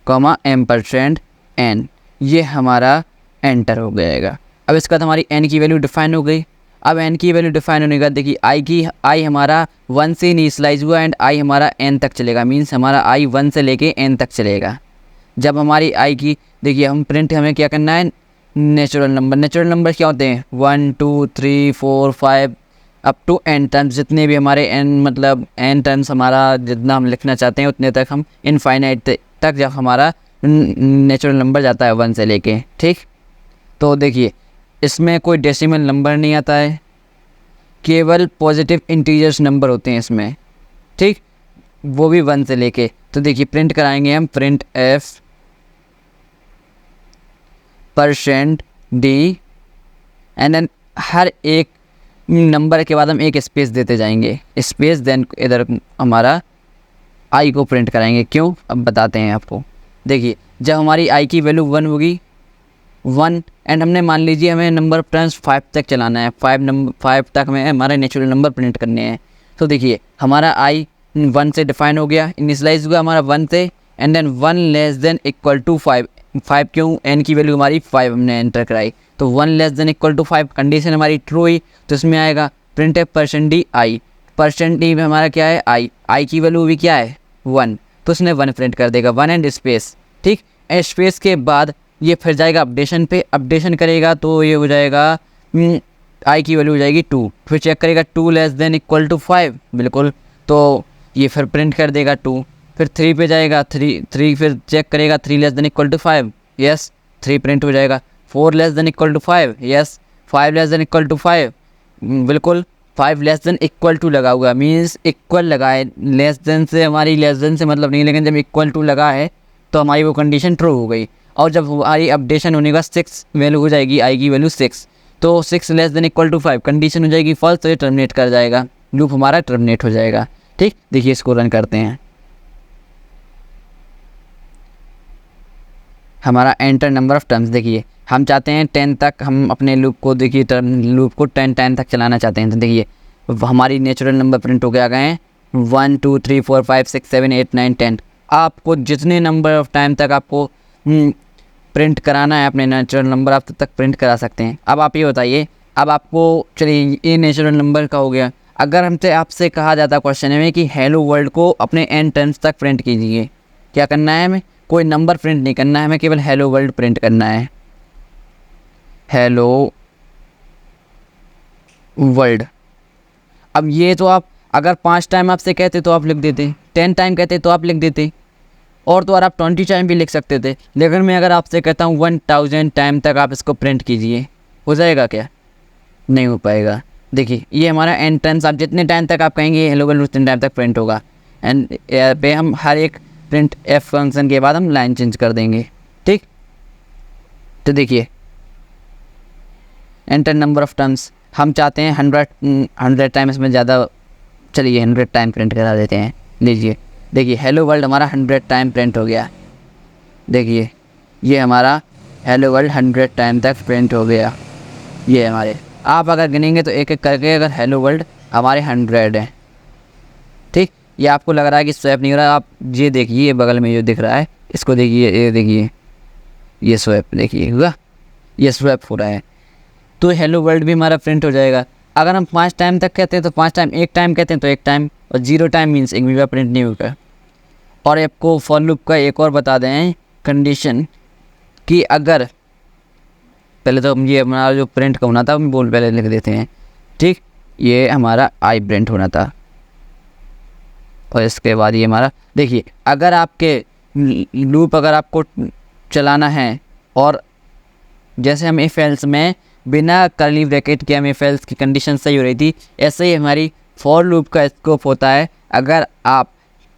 %m%n, ये हमारा एंटर हो जाएगा। अब इसके बाद हमारी n की वैल्यू डिफाइन हो गई। अब n की वैल्यू डिफाइन होने के बाद देखिए i हमारा 1 से इनिशियलाइज हुआ एंड i हमारा n तक चलेगा, मीन्स हमारा i 1 से लेके n तक चलेगा। जब हमारी i की देखिए हम प्रिंट हमें क्या करना है, नेचुरल नंबर, नेचुरल नंबर क्या होते हैं 1 2 3 4 5 अप टू n टर्म्स, जितने भी हमारे n मतलब n टर्म्स हमारा जितना हम लिखना चाहते हैं उतने तक हम इनफाइनाइट तक जब हमारा नेचुरल नंबर जाता है 1 से लेके, ठीक। तो देखिए इसमें कोई डेसिमल नंबर नहीं आता है, केवल पॉजिटिव इंटीजर्स नंबर होते हैं इसमें, ठीक, वो भी 1 से लेके। तो देखिए प्रिंट कराएंगे हम print f %d and then हर एक नंबर के बाद हम एक स्पेस देते जाएंगे, स्पेस देन इधर हमारा आई को प्रिंट कराएंगे। क्यों, अब बताते हैं आपको। देखिए जब हमारी आई की वैल्यू 1 होगी, 1 एंड हमने मान लीजिए हमें नंबर टर्म्स 5 तक चलाना है, 5 तक में हमारे नेचुरल नंबर प्रिंट करने हैं। तो देखिए हमारा आई 1 से डिफाइन हो गया, इनिशियलाइज हुआ हमारा 1 से and then 1 less than equal to 5, क्यों, एन की वैल्यू हमारी 5 हमने एंटर कराई, तो 1 less than equal to 5 condition हमारी ट्रू हुई, तो इसमें आएगा प्रिंट %d आई, %d में हमारा क्या है आई की वैल्यू भी क्या है 1, तो उसने 1 प्रिंट कर देगा, 1 एंड स्पेस, ठीक। स्पेस के बाद ये फिर जाएगा अपडेशन पे, अपडेशन करेगा तो ये हो जाएगा आई की वैल्यू हो जाएगी 2, फिर चेक करेगा 2 लेस देन इक्वल टू 5, बिल्कुल, तो ये फिर प्रिंट कर देगा 2, फिर 3 पे जाएगा, 3 फिर चेक करेगा 3 less than equal to 5, yes 3 print हो जाएगा, 4 less than equal to 5, yes 5 less than equal to 5, बिल्कुल 5 लेस देन इक्वल टू लगा हुआ, मीन्स इक्वल लगा है, लेस देन से हमारी लेस देन से मतलब नहीं, लेकिन जब इक्वल टू लगा है तो हमारी वो कंडीशन ट्रू हो गई। और जब हमारी अपडेशन होने का 6 वैल्यू हो जाएगी, आई की वैल्यू 6, तो 6 less than equal to 5 condition हो जाएगी फॉल्स, तो ये टर्मिनेट कर जाएगा, लूप हमारा टर्मिनेट हो जाएगा, ठीक। देखिए इसको रन करते हैं, हमारा एंटर नंबर ऑफ टर्म्स, देखिए हम चाहते हैं 10 तक हम अपने लूप को, देखिए लूप को 10 तक चलाना चाहते हैं, तो देखिए हमारी नेचुरल नंबर प्रिंट हो गया गए 1 2 3 4 5 6 7 8 9 10। आपको जितने नंबर ऑफ टाइम तक आपको प्रिंट कराना है अपने नेचुरल नंबर, आप तब तक प्रिंट करा सकते हैं। अब आप ये बताइए, अब आपको चलिए ये नेचुरल नंबर का हो गया, अगर हमसे आपसे कहा जाता क्वेश्चन में कि हेलो वर्ल्ड को अपने n टर्म्स तक प्रिंट कीजिए, क्या करना है हमें, कोई नंबर प्रिंट नहीं करना है, हमें केवल हेलो वर्ल्ड प्रिंट करना है, हेलो वर्ल्ड। अब ये तो आप अगर 5 टाइम आपसे कहते तो आप लिख देते, 10 टाइम कहते तो आप लिख देते, और तो और आप 20 टाइम भी लिख सकते थे, लेकिन मैं अगर आपसे कहता हूँ 1000 टाइम तक आप इसको प्रिंट कीजिए, हो जाएगा क्या, नहीं हो पाएगा। देखिए ये हमारा एन टाइम्स, आप जितने टाइम तक आप कहेंगे हेलो वर्ल्ड उतने टाइम तक प्रिंट होगा, एंड पे हम हर एक प्रिंट एफ फंक्शन के बाद हम लाइन चेंज कर देंगे, ठीक। तो देखिए एंटर नंबर ऑफ टर्म्स, हम चाहते हैं 100 टाइम, इसमें ज़्यादा, चलिए 100 टाइम प्रिंट करा देते हैं। लीजिए देखिए हेलो वर्ल्ड हमारा 100 टाइम प्रिंट हो गया, देखिए ये हमारा हेलो वर्ल्ड 100 टाइम तक प्रिंट हो गया, ये हमारे, आप अगर गिनेंगे तो एक एक करके अगर हेलो वर्ल्ड हमारे 100 हैं, ठीक। ये आपको लग रहा है कि स्वैप नहीं हो रहा, आप ये देखिए ये बगल में जो दिख रहा है इसको देखिए, ये देखिए ये स्वैप देखिए हुआ, ये स्वैप हो रहा है, तो हेलो वर्ल्ड भी हमारा प्रिंट हो जाएगा। अगर हम 5 टाइम तक कहते हैं तो 5 टाइम, 1 टाइम कहते हैं तो 1 टाइम, और 0 टाइम मीन्स एक भी बार प्रिंट नहीं होगा। और आपको फॉर लूप का एक और बता दें कंडीशन, कि अगर पहले तो हम ये हमारा जो प्रिंट का होना था हम बोल पहले लिख देते हैं, ठीक। ये हमारा आई प्रिंट होना था, और इसके बाद ये हमारा देखिए, अगर आपके लूप अगर आपको चलाना है और जैसे हम इफ एल्स में बिना कर्ली ब्रैकेट के हम इफ एल्स की कंडीशन सही हो रही थी, ऐसे ही हमारी फॉर लूप का स्कोप होता है। अगर आप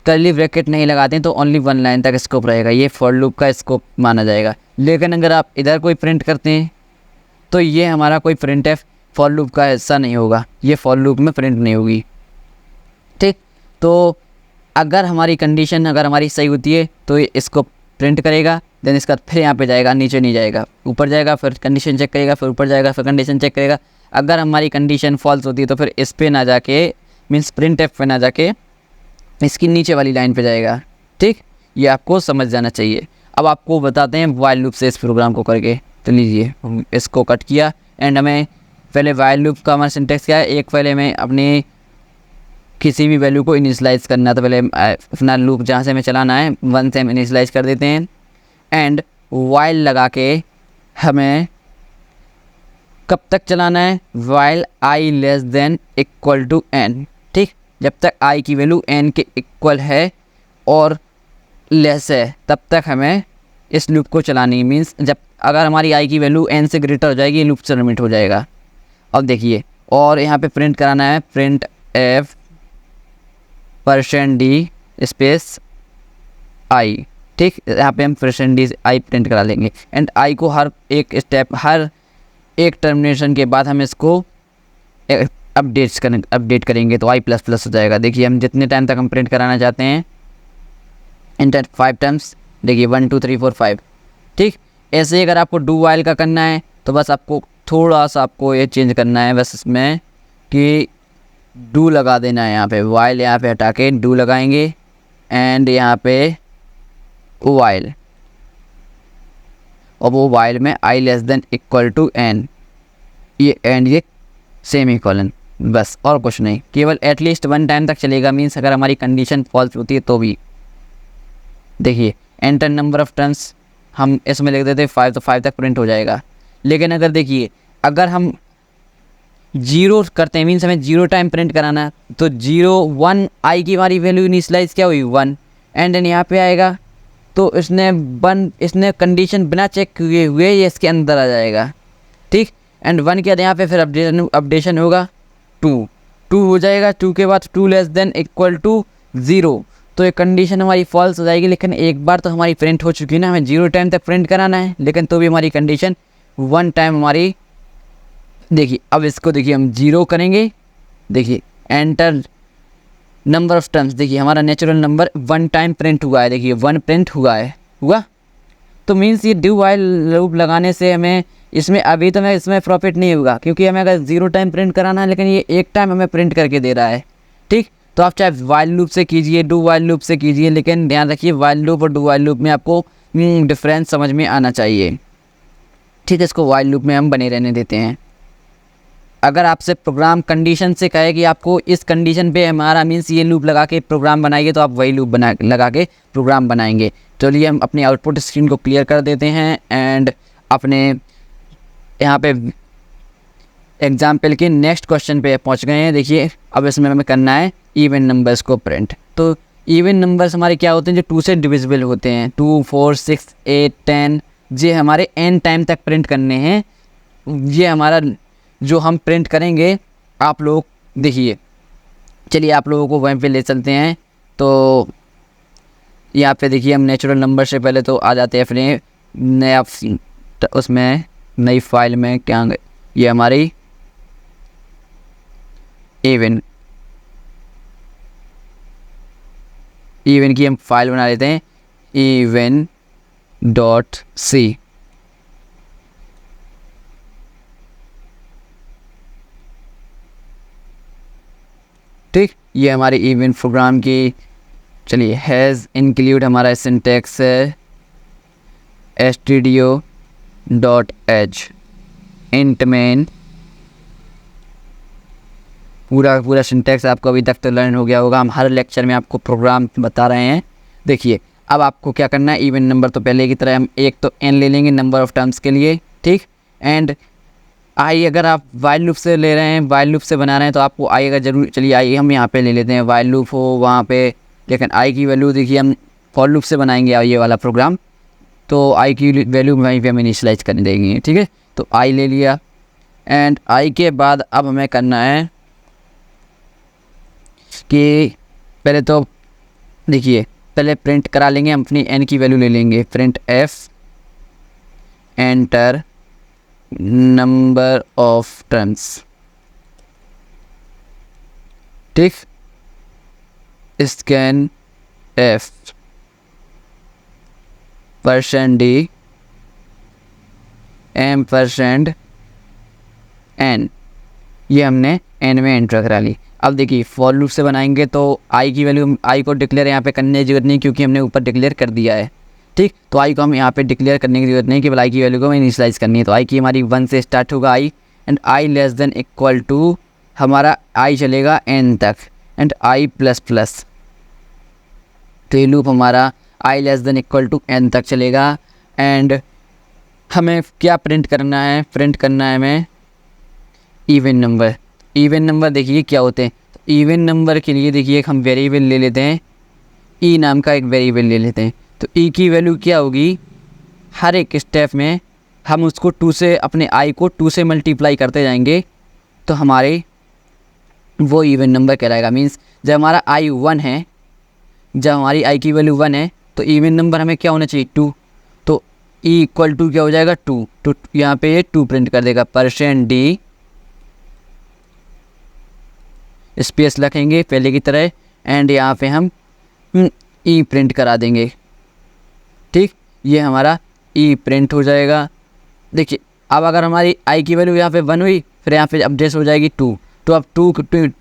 कर्ली ब्रैकेट नहीं लगाते हैं तो ओनली 1 लाइन तक स्कोप रहेगा, ये फॉर लूप का स्कोप माना जाएगा। लेकिन अगर आप इधर कोई प्रिंट करते हैं तो ये हमारा कोई प्रिंट एफ फॉर लूप का हिस्सा नहीं होगा, ये फॉर लूप में प्रिंट नहीं होगी। ठीक, तो अगर हमारी कंडीशन अगर हमारी सही होती है तो ये इसको प्रिंट करेगा, देन इसका फिर यहाँ पे जाएगा, नीचे नहीं जाएगा, ऊपर जाएगा, फिर कंडीशन चेक करेगा, फिर ऊपर जाएगा, फिर कंडीशन चेक करेगा। अगर हमारी कंडीशन फॉल्स होती है तो फिर इस पे ना जाके मीन्स प्रिंट एफ पे ना जाके इसकी नीचे वाली लाइन पे जाएगा। ठीक, ये आपको समझ जाना चाहिए। अब आपको बताते हैं वाइल लूप से इस प्रोग्राम को करके। तो लीजिए इसको कट किया एंड हमें पहले वाइल लूप का हमारा सिंटेक्स क्या है, एक पहले हमें अपनी किसी भी वैल्यू को इनिशियलाइज़ करना, तो पहले अपना लूप जहाँ से हमें चलाना है 1 से हम इनिशियलाइज़ कर देते हैं एंड वाइल लगा के हमें कब तक चलाना है, while I less than equal to n. ठीक, जब तक आई की वैल्यू एन के इक्वल है और लेस है तब तक हमें इस लूप को चलानी। मीन्स जब अगर हमारी आई की वैल्यू एन से ग्रेटर हो जाएगी, लूप सबमिट हो जाएगा। अब देखिए, और यहाँ पे प्रिंट कराना है print f %d space I. ठीक, यहाँ पे हम %d आई प्रिंट करा लेंगे एंड आई को हर एक स्टेप, हर एक टर्मिनेशन के बाद हम इसको अपडेट करेंगे तो i++ हो जाएगा। देखिए हम जितने टाइम तक हम प्रिंट कराना चाहते हैं, इंटर 5 टाइम्स, देखिए 1 2 3 4 5। ठीक, ऐसे ही अगर आपको डू वाइल का करना है तो बस आपको थोड़ा सा आपको ये चेंज करना है बस इसमें कि डू लगा देना है। यहाँ पे वाइल यहाँ पे हटा के डू लगाएंगे एंड यहाँ पे वाइल, और वो वाइल में i less than equal to n, ये एंड ये सेमीकोलन, बस और कुछ नहीं। केवल एटलीस्ट 1 टाइम तक चलेगा। मीन्स अगर हमारी कंडीशन फॉल्स होती है तो भी। देखिए एंटर नंबर ऑफ टर्न्स हम इसमें लिख देते हैं 5, तो 5 तक प्रिंट हो जाएगा। लेकिन अगर देखिए अगर हम 0 करते हैं, मीन्स हमें 0 टाइम प्रिंट कराना है, तो 0 1 आई की हमारी वैल्यू इनिशियलाइज क्या हुई 1 एंड देन यहाँ पे आएगा तो इसने कंडीशन बिना चेक किए हुए ये इसके अंदर आ जाएगा। ठीक, एंड 1 के बाद यहाँ पे फिर अपडेशन होगा 2 हो जाएगा, 2 के बाद 2 लेस देन इक्वल टू 0, तो ये कंडीशन हमारी फॉल्स हो जाएगी। लेकिन एक बार तो हमारी प्रिंट हो चुकी है ना, हमें 0 टाइम तक प्रिंट कराना है, लेकिन तो भी हमारी कंडीशन 1 टाइम हमारी। देखिए अब इसको देखिए हम 0 करेंगे, देखिए एंटर नंबर ऑफ टर्म्स, देखिए हमारा नेचुरल नंबर 1 टाइम प्रिंट हुआ है, देखिए 1 प्रिंट हुआ तो मीन्स ये डू वाइल लूप लगाने से हमें इसमें अभी तो हमें इसमें प्रॉफिट नहीं होगा, क्योंकि हमें अगर 0 टाइम प्रिंट कराना है लेकिन ये 1 टाइम हमें प्रिंट करके दे रहा है। ठीक, तो आप चाहे वाइल लूप से कीजिए, डू वाइल लूप से कीजिए, लेकिन ध्यान रखिए वाइल लूप और डू वाइल लूप में आपको डिफरेंस समझ में आना चाहिए। ठीक है, इसको वाइल लूप में हम बने रहने देते हैं। अगर आपसे प्रोग्राम कंडीशन से कहे कि आपको इस कंडीशन पे हमारा मीन्स ये लूप लगा के प्रोग्राम बनाइए, तो आप वही लूप लगा के प्रोग्राम बनाएंगे। चलिए हम अपनी आउटपुट स्क्रीन को क्लियर कर देते हैं एंड अपने यहाँ पे एग्जाम्पल के नेक्स्ट क्वेश्चन पे पहुँच गए हैं। देखिए अब इसमें हमें करना है इवन नंबर्स को प्रिंट। तो इवन नंबर्स हमारे क्या होते हैं, जो 2 से डिविजिबल होते हैं, 2 4 6 8 10, ये हमारे n टाइम तक प्रिंट करने हैं। ये हमारा जो हम प्रिंट करेंगे, आप लोग देखिए, चलिए आप लोगों को वहीं पे ले चलते हैं। तो यहाँ पे देखिए हम नेचुरल नंबर से पहले तो आ जाते हैं अपने नया उसमें नई फाइल में, क्या ये हमारी इवन की हम फाइल बना लेते हैं even.c। ठीक, ये हमारी इवन प्रोग्राम की। चलिए हैज़ इंक्लूड हमारा सिंटेक्स है stdio.h इंट मेन। पूरा सिंटेक्स आपको अभी तक तो लर्न हो गया होगा, हम हर लेक्चर में आपको प्रोग्राम बता रहे हैं। देखिए अब आपको क्या करना है, इवन नंबर तो पहले की तरह हम एक तो n ले लेंगे नंबर ऑफ़ टर्म्स के लिए। ठीक, एंड आई अगर आप वाइल लूप से ले रहे हैं, वाइल लूप से बना रहे हैं, तो आपको आई अगर जरूर, चलिए आई हम यहाँ पे ले लेते हैं, वाइल लूप हो वहाँ पे लेकिन आई की वैल्यू देखिए हम फॉर लूप से बनाएंगे ये वाला प्रोग्राम, तो आई की वैल्यू वहीं पे हम इनिशियलाइज करने देंगे। ठीक है, तो आई ले लिया एंड आई के बाद अब हमें करना है कि पहले तो देखिए पहले प्रिंट करा लेंगे, हम अपनी एन की वैल्यू ले लेंगे, print F enter number of terms. ठीक, स्कैन एफ %d %n, ये हमने एन में एंटर करा ली। अब देखिए फॉर लूप से बनाएंगे तो आई की वैल्यू, आई को डिक्लेयर यहाँ पे करने की जरूरत नहीं क्योंकि हमने ऊपर डिक्लेयर कर दिया है। ठीक, तो आई को हम यहाँ पे डिक्लेयर करने की जरूरत नहीं, केवल आई की वैल्यू को हमें इनिशियलाइज करनी है। तो आई की हमारी 1 से स्टार्ट होगा i, and i less than equal to हमारा आई चलेगा एन तक, एंड आई प्लस प्लस, तो ये लूप हमारा i less than equal to n तक चलेगा। एंड हमें क्या प्रिंट करना है, प्रिंट करना है हमें इवन नंबर। इवन नंबर देखिए क्या होते हैं, तो इवन नंबर के लिए देखिए हम वेरिएबल ले लेते हैं, ई नाम का एक वेरिएबल ले लेते हैं। तो ई की वैल्यू क्या होगी, हर एक स्टेप में हम उसको 2 से, अपने आई को 2 से मल्टीप्लाई करते जाएंगे, तो हमारे वो इवन नंबर कहलाएगा। मीन्स जब हमारा आई 1 है, जब हमारी आई की वैल्यू 1 है तो इवन नंबर हमें क्या होना चाहिए 2, तो ई इक्वल टू क्या हो जाएगा 2, तो यहाँ पे ये 2 प्रिंट कर देगा, %d स्पेस रखेंगे पहले की तरह, एंड यहाँ पे हम ई प्रिंट करा देंगे। ठीक, ये हमारा ई प्रिंट हो जाएगा। देखिए अब अगर हमारी आई की वैल्यू यहाँ पे 1 हुई, फिर यहाँ पे अपडेट हो जाएगी 2, तो अब 2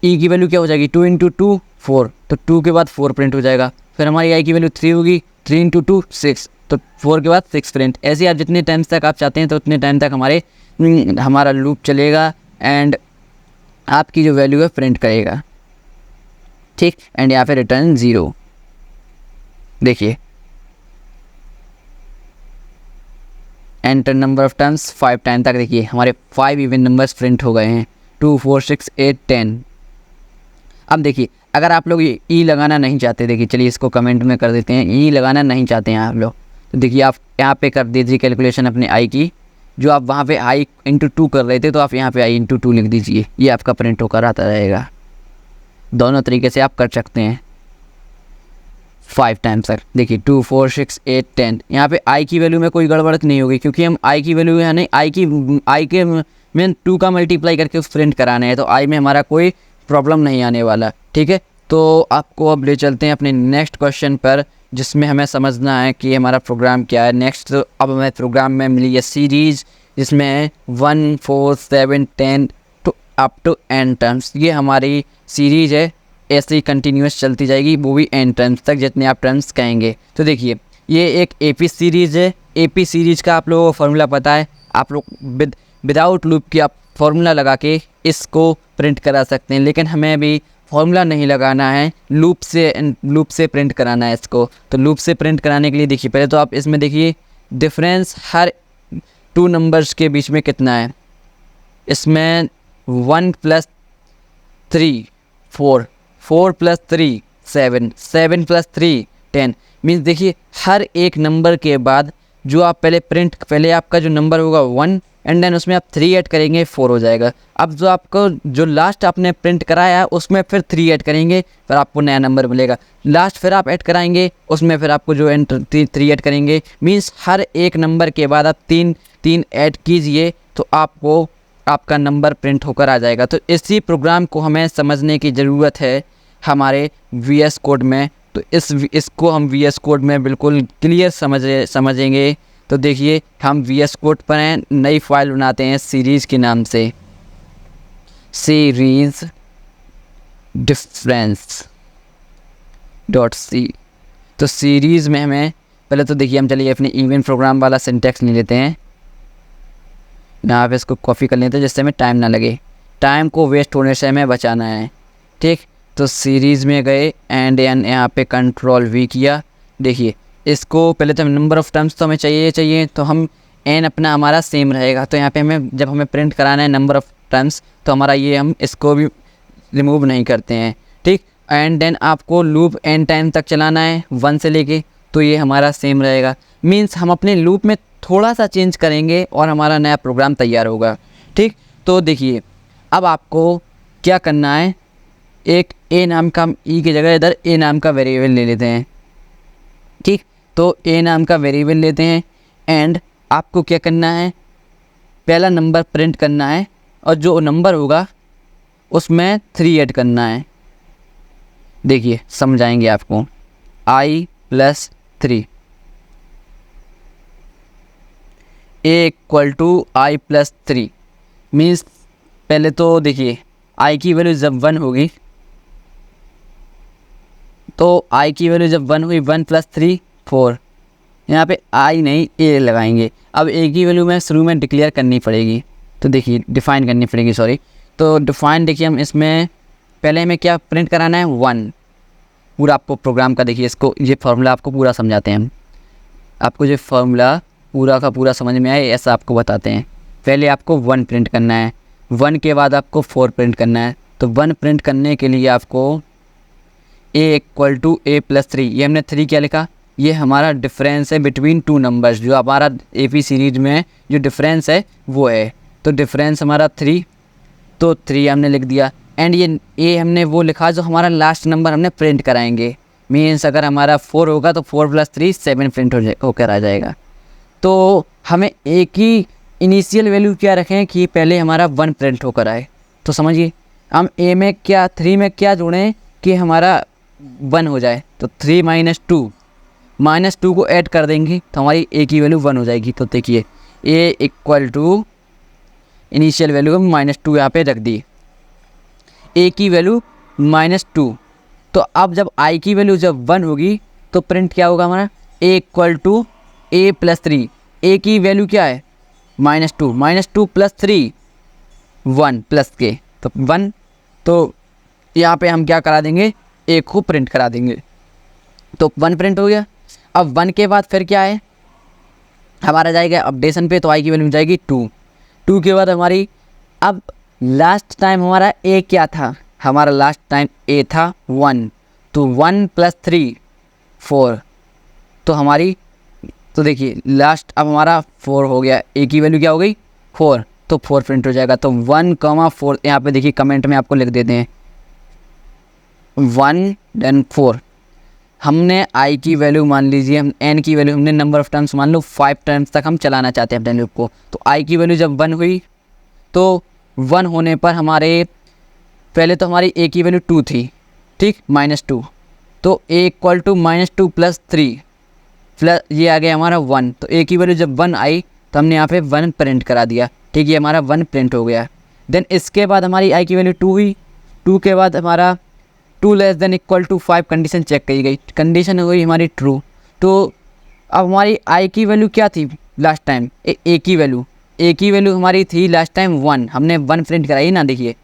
ई की वैल्यू क्या हो जाएगी 2 × 2 4, तो 2 के बाद 4 प्रिंट हो जाएगा। फिर हमारी आई की वैल्यू 3 होगी, 3 × 2 6, तो 4 के बाद 6 प्रिंट। ऐसे आप जितने टाइम्स तक आप चाहते हैं तो उतने टाइम तक हमारा लूप चलेगा, एंड आपकी जो वैल्यू है प्रिंट करेगा। ठीक, एंड यहाँ पे रिटर्न 0। देखिए enter number of terms 5 time तक, देखिए हमारे 5 इवन नंबर्स प्रिंट हो गए हैं, 2 4 6 8 10। अब देखिए अगर आप लोग ये ई लगाना नहीं चाहते, देखिए चलिए इसको कमेंट में कर देते हैं, ई लगाना नहीं चाहते हैं आप लोग, तो देखिए आप यहाँ पे कर दीजिए कैलकुलेशन अपने आई की, जो आप वहाँ पे आई × 2 कर रहे थे तो आप यहाँ पे आई × 2 लिख दीजिए, ये आपका प्रिंट होकर आता रहेगा। दोनों तरीके से आप कर सकते हैं 5 टाइम्स तक। देखिए 2 4 6 8 10, यहाँ पे आई की वैल्यू में कोई गड़बड़ नहीं होगी क्योंकि हम आई की वैल्यू यानी आई के में 2 का मल्टीप्लाई करके उस प्रिंट कराने हैं, तो आई में हमारा कोई प्रॉब्लम नहीं आने वाला। ठीक है, तो आपको अब ले चलते हैं अपने नेक्स्ट क्वेश्चन पर, जिसमें हमें समझना है कि हमारा प्रोग्राम क्या है नेक्स्ट। तो अब हमें प्रोग्राम में मिली है सीरीज़, जिसमें 1 4 7 10 to up to n terms, ये हमारी सीरीज़ है, ऐसे ही कंटिन्यूस चलती जाएगी, वो भी n टर्म्स तक, जितने आप टर्म्स कहेंगे। तो देखिए ये एक AP सीरीज़ है, AP सीरीज़ का आप लोगों को फार्मूला पता है, आप लोग विदाउट लूप की आप फार्मूला लगा के इसको प्रिंट करा सकते हैं, लेकिन हमें अभी फार्मूला नहीं लगाना है, लूप से प्रिंट कराना है इसको। तो लूप से प्रिंट कराने के लिए देखिए पहले तो आप इसमें देखिए डिफरेंस हर 2 नंबर्स के बीच में कितना है, इसमें 1 + 3 4, 4 + 3 7, 7 + 3 10। मीन्स देखिए हर एक नंबर के बाद जो आप पहले आपका जो नंबर होगा 1, एंड देन उसमें आप 3 ऐड करेंगे 4 हो जाएगा। अब जो आपको जो लास्ट आपने प्रिंट कराया है उसमें फिर 3 ऐड करेंगे, फिर आपको नया नंबर मिलेगा। लास्ट फिर आप ऐड कराएंगे उसमें फिर आपको जो 3 ऐड करेंगे। मीन्स हर एक नंबर के बाद आप 3 ऐड कीजिए तो आपको आपका नंबर प्रिंट होकर आ जाएगा। तो इसी प्रोग्राम को हमें समझने की ज़रूरत है हमारे VS कोड में। तो इसको हम VS कोड में बिल्कुल क्लियर समझेंगे। तो देखिए हम VS कोड पर हैं, नई फाइल बनाते हैं सीरीज़ के नाम से, सीरीज़ डिफरेंस .c। तो सीरीज़ में हमें पहले तो देखिए हम चलिए अपने इवेंट प्रोग्राम वाला सिंटैक्स ले लेते हैं, यहाँ पे इसको कॉपी कर लेते हैं जिससे हमें टाइम ना लगे, टाइम को वेस्ट होने से हमें बचाना है। ठीक, तो सीरीज़ में गए एंड यहाँ पे Ctrl+V किया। देखिए इसको पहले तो नंबर ऑफ़ टर्म्स तो हमें चाहिए, तो हम n अपना हमारा सेम रहेगा। तो यहाँ पे जब हमें प्रिंट कराना है नंबर ऑफ़ टर्म्स, तो हमारा ये हम इसको भी रिमूव नहीं करते हैं। ठीक, एंड देन आपको लूप एन टाइम तक चलाना है 1 से लेके, तो ये हमारा सेम रहेगा। मीन्स हम अपने लूप में थोड़ा सा चेंज करेंगे और हमारा नया प्रोग्राम तैयार होगा। ठीक, तो देखिए अब आपको क्या करना है, एक ए नाम का, ई की जगह इधर ए नाम का वेरिएबल ले लेते हैं। ठीक, तो ए नाम का वेरिएबल लेते हैं एंड आपको क्या करना है, पहला नंबर प्रिंट करना है और जो नंबर होगा उसमें 3 ऐड करना है। देखिए समझाएंगे आपको, i+3 a=i+3 मीन्स पहले तो देखिए i की वैल्यू जब 1 होगी, तो i की वैल्यू जब 1 हुई 1 + 3 4, यहाँ पे i नहीं a लगाएंगे। अब a की वैल्यू में शुरू में डिक्लेयर करनी पड़ेगी, तो देखिए डिफ़ाइन करनी पड़ेगी, सॉरी। तो डिफ़ाइन देखिए हम इसमें पहले हमें क्या प्रिंट कराना है 1, पूरा आपको प्रोग्राम का देखिए, इसको ये फार्मूला आपको पूरा समझाते हैं हम। आपको ये फार्मूला पूरा का पूरा समझ में आए ऐसा आपको बताते हैं। पहले आपको 1 प्रिंट करना है, 1 के बाद आपको 4 प्रिंट करना है। तो 1 प्रिंट करने के लिए आपको a=a+3, ये हमने 3 क्या लिखा, ये हमारा डिफरेंस है बिटवीन 2 नंबर्स, जो हमारा AP सीरीज में जो डिफरेंस है वो है। तो डिफरेंस हमारा 3, तो 3 हमने लिख दिया एंड ये ए हमने वो लिखा जो हमारा लास्ट नंबर हमने प्रिंट कराएंगे। मीन्स अगर हमारा 4 होगा तो 4 + 3 7 प्रिंट होकर आ जाएगा। तो हमें ए की इनिशियल वैल्यू क्या रखें कि पहले हमारा 1 प्रिंट होकर आए। तो समझिए हम ए में क्या 3 में क्या जोड़ें कि हमारा 1 हो जाए, तो 3 - 2 को ऐड कर देंगे तो हमारी ए की वैल्यू 1 हो जाएगी। तो देखिए a इनिशियल वैल्यू -2 यहाँ पे रख दी, ए की वैल्यू -2। तो अब जब आई की वैल्यू जब 1 होगी तो प्रिंट क्या होगा हमारा, a=a+3, ए की वैल्यू क्या है -2, -2 + 3 1 प्लस के, तो 1। तो यहाँ पे हम क्या करा देंगे, ए को प्रिंट करा देंगे, तो 1 प्रिंट हो गया। अब 1 के बाद फिर क्या है हमारा जाएगा अपडेशन पे, तो आई की वैल्यू जाएगी 2 के बाद हमारी, अब लास्ट टाइम हमारा ए क्या था, हमारा लास्ट टाइम ए था 1, तो 1 + 3 4, तो हमारी, तो देखिए लास्ट अब हमारा 4 हो गया, ए की वैल्यू क्या हो गई 4, तो 4 प्रिंट हो जाएगा। तो 1, 4 यहाँ पे देखिए कमेंट में आपको लिख देते हैं 1 देन 4। हमने आई की वैल्यू मान लीजिए, हम एन की वैल्यू हमने नंबर ऑफ टर्म्स मान लो 5 टर्म्स तक हम चलाना चाहते हैं अपने लूप को। तो आई की वैल्यू जब 1 हुई तो 1 होने पर हमारे पहले तो हमारी ए की वैल्यू 2 थी, ठीक, -2, तो a=-2 + 3 प्लस ये आ गया हमारा 1। तो ए की वैल्यू जब 1 आई तो हमने यहाँ पे 1 प्रिंट करा दिया, ठीक, ये हमारा 1 प्रिंट हो गया। देन इसके बाद हमारी आई की वैल्यू 2 हुई, 2 के बाद हमारा 2 <= 5 कंडीशन चेक की गई, कंडीशन हुई हमारी ट्रू। तो अब हमारी आई की वैल्यू क्या थी लास्ट टाइम, ए की वैल्यू हमारी थी लास्ट टाइम 1, हमने 1 प्रिंट कराई ना, देखिए।